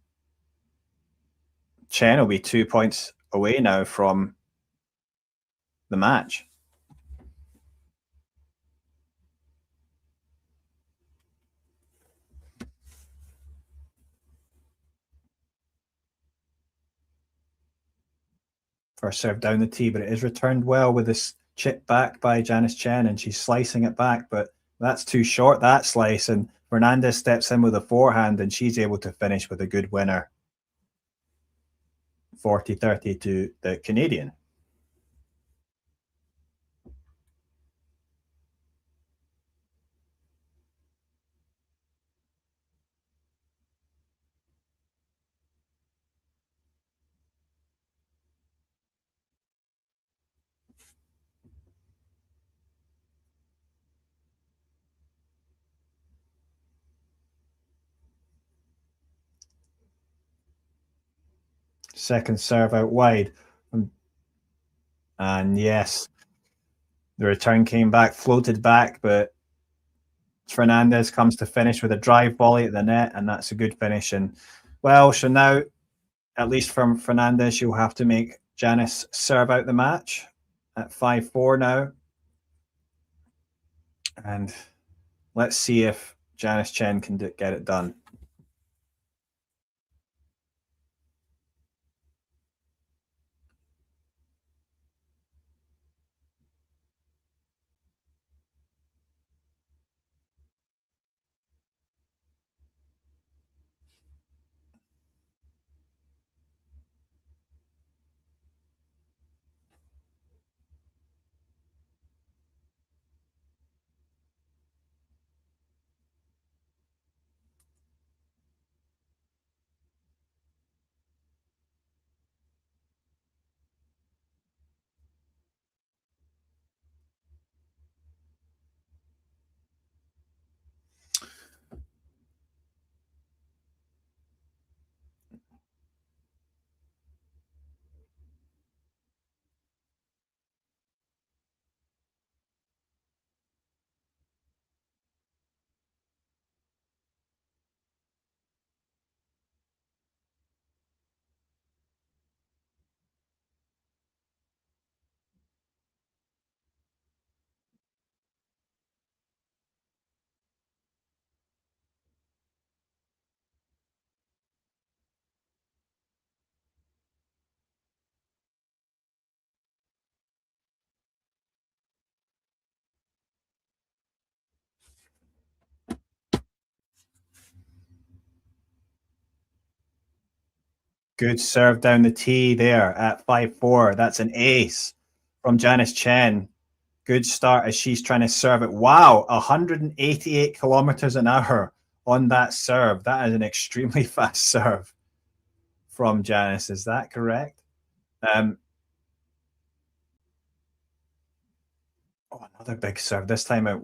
Tjen will be 2 points away now from the match. First serve down the tee, but it is returned well with this chip back by Janice Tjen, and she's slicing it back, but that's too short, that slice, and Fernandez steps in with a forehand, and she's able to finish with a good winner. 40-30 to the Canadian. Second serve out wide. And yes, the return came back, floated back, but Fernandez comes to finish with a drive volley at the net, and that's a good finish. And well, so now, at least from Fernandez, she'll have to make Janice serve out the match at 5-4 now. And let's see if Janice Tjen can get it done. Good serve down the tee there at 5-4. That's an ace from Janice Tjen. Good start as she's trying to serve it. Wow, 188 kilometers an hour on that serve. That is an extremely fast serve from Janice. Is that correct? Oh, another big serve, this time out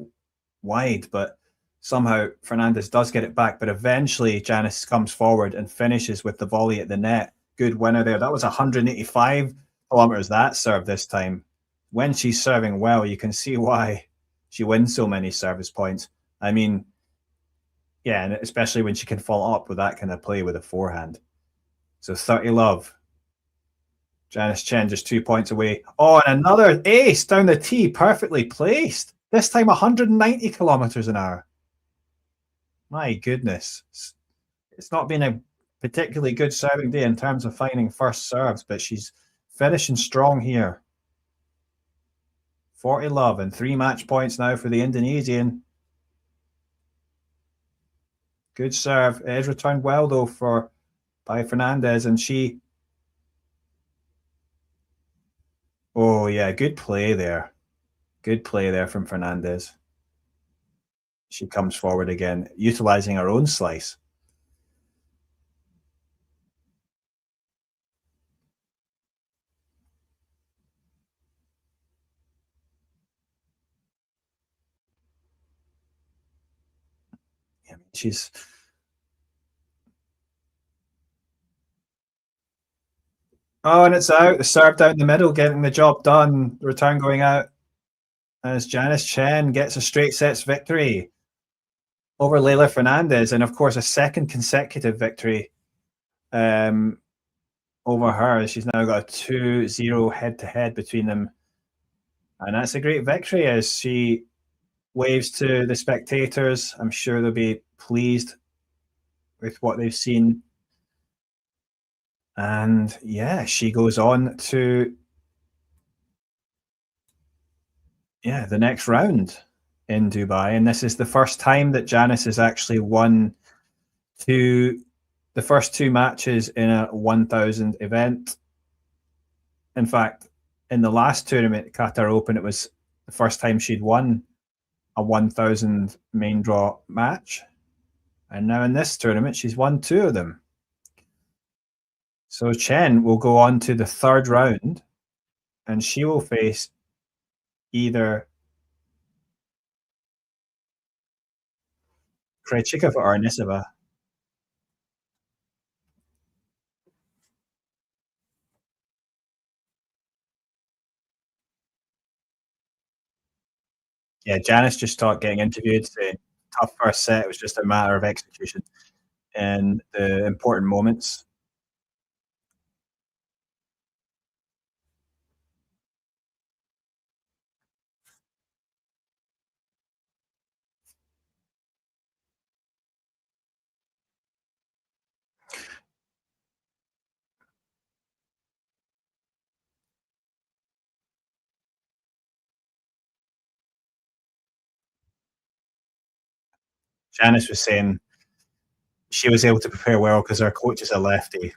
wide, but somehow Fernandez does get it back, but eventually Janice comes forward and finishes with the volley at the net. Good winner there. That was 185 kilometers, that serve this time. When she's serving well, you can see why she wins so many service points. I mean, yeah, and especially when she can follow up with that kind of play with a forehand. So 30 love. Janice Tjen just 2 points away. Oh, and another ace down the tee, perfectly placed. This time 190 kilometers an hour. My goodness. It's not been a particularly good serving day in terms of finding first serves, but she's finishing strong here. 40 love and 3 match points now for the Indonesian. Good serve. It is returned well, though, by Fernandez, and she... Oh, yeah, good play there. Good play there from Fernandez. She comes forward again, utilizing her own slice. she's. Oh, and it's out. Served out in the middle, getting the job done. Return going out as Janice Tjen gets a straight sets victory over Leylah Fernandez, and of course a second consecutive victory over her. She's now got a 2-0 head-to-head between them, and that's a great victory as she waves to the spectators. I'm sure they'll be pleased with what they've seen. And yeah, she goes on to the next round in Dubai. And this is the first time that Janice has actually won the first two matches in a 1,000 event. In fact, in the last tournament, Qatar Open, it was the first time she'd won a 1,000 main draw match. And now in this tournament, she's won 2 of them. So Tjen will go on to the third round, and she will face either Krejcikova or Anisova. Yeah, Janice just talked getting interviewed, saying tough first set. It was just a matter of execution and the important moments. Janice was saying she was able to prepare well because her coach is a lefty.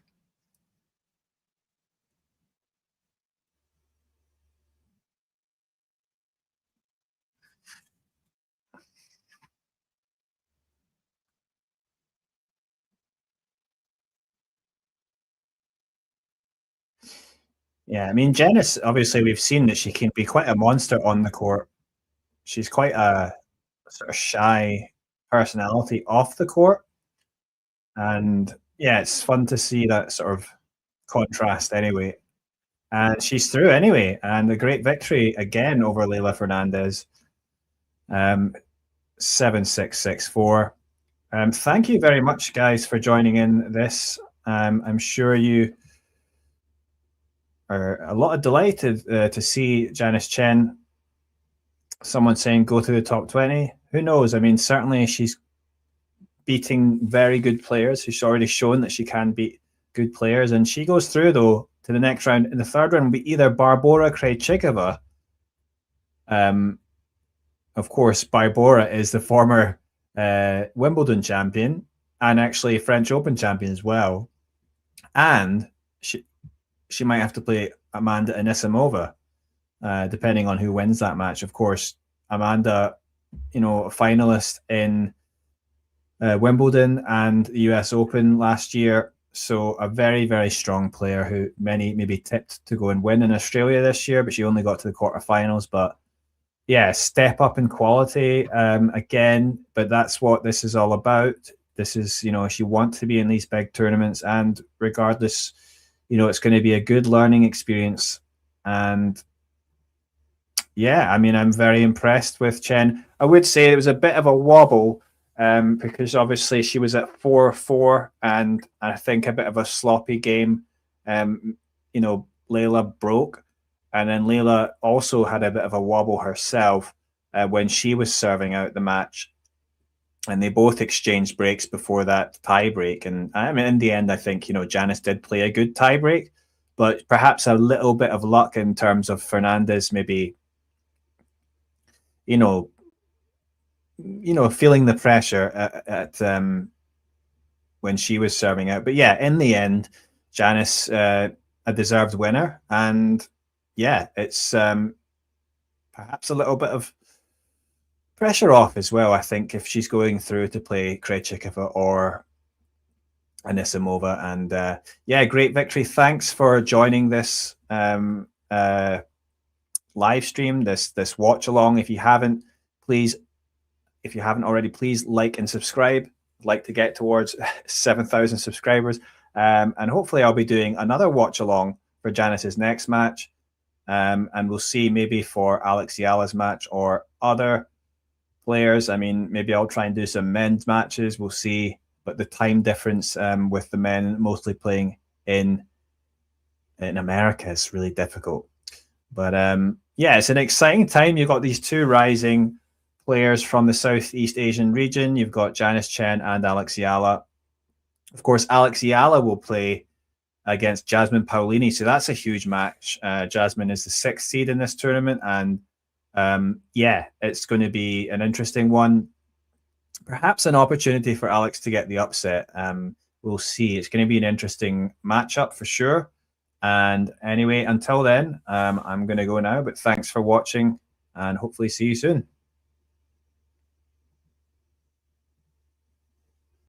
Yeah, I mean, Janice, obviously, we've seen that she can be quite a monster on the court. She's quite a sort of shy personality off the court. And yeah, it's fun to see that sort of contrast anyway. And she's through anyway, and a great victory again over Leylah Fernandez. 7-6, 6-4. Thank you very much, guys, for joining in this. I'm sure you are a lot of delighted to see Janice Tjen. Someone saying go to the top 20. Who knows? I mean, certainly she's beating very good players. She's already shown that she can beat good players, and she goes through though to the next round. In the third round will be either Barbora Krejcikova. Of course, Barbora is the former Wimbledon champion and actually French Open champion as well. And she might have to play Amanda Anisimova, depending on who wins that match. Of course, Amanda, a finalist in Wimbledon and the US Open last year. So a very, very strong player who many maybe tipped to go and win in Australia this year, but she only got to the quarterfinals. But yeah, step up in quality again. But that's what this is all about. This is, she wants to be in these big tournaments, and regardless, it's going to be a good learning experience. And yeah, I mean, I'm very impressed with Tjen. I would say it was a bit of a wobble because obviously she was at 4-4, and I think a bit of a sloppy game. Leylah broke, and then Leylah also had a bit of a wobble herself when she was serving out the match. And they both exchanged breaks before that tie break. And I mean, in the end, I think, Janice did play a good tie break, but perhaps a little bit of luck in terms of Fernandez maybe, feeling the pressure at when she was serving out. But yeah, in the end, Janice, a deserved winner. And yeah, it's perhaps a little bit of pressure off as well, I think, if she's going through to play Krejcikova or Anisimova. And yeah, great victory. Thanks for joining this live stream, this watch along. If you haven't, please If you haven't already, please like and subscribe. I'd like to get towards 7,000 subscribers. And hopefully I'll be doing another watch along for Janice's next match. And we'll see maybe for Alex Yala's match or other players. I mean, maybe I'll try and do some men's matches. We'll see. But the time difference with the men mostly playing in America is really difficult. But yeah, it's an exciting time. You've got these two rising players from the Southeast Asian region. You've got Janice Tjen and Alex Yala. Of course, Alex Yala will play against Jasmine Paolini, so that's a huge match. Jasmine is the 6th seed in this tournament, and yeah, it's going to be an interesting one. Perhaps an opportunity for Alex to get the upset. We'll see. It's going to be an interesting matchup for sure. And anyway, until then, I'm going to go now, but thanks for watching and hopefully see you soon.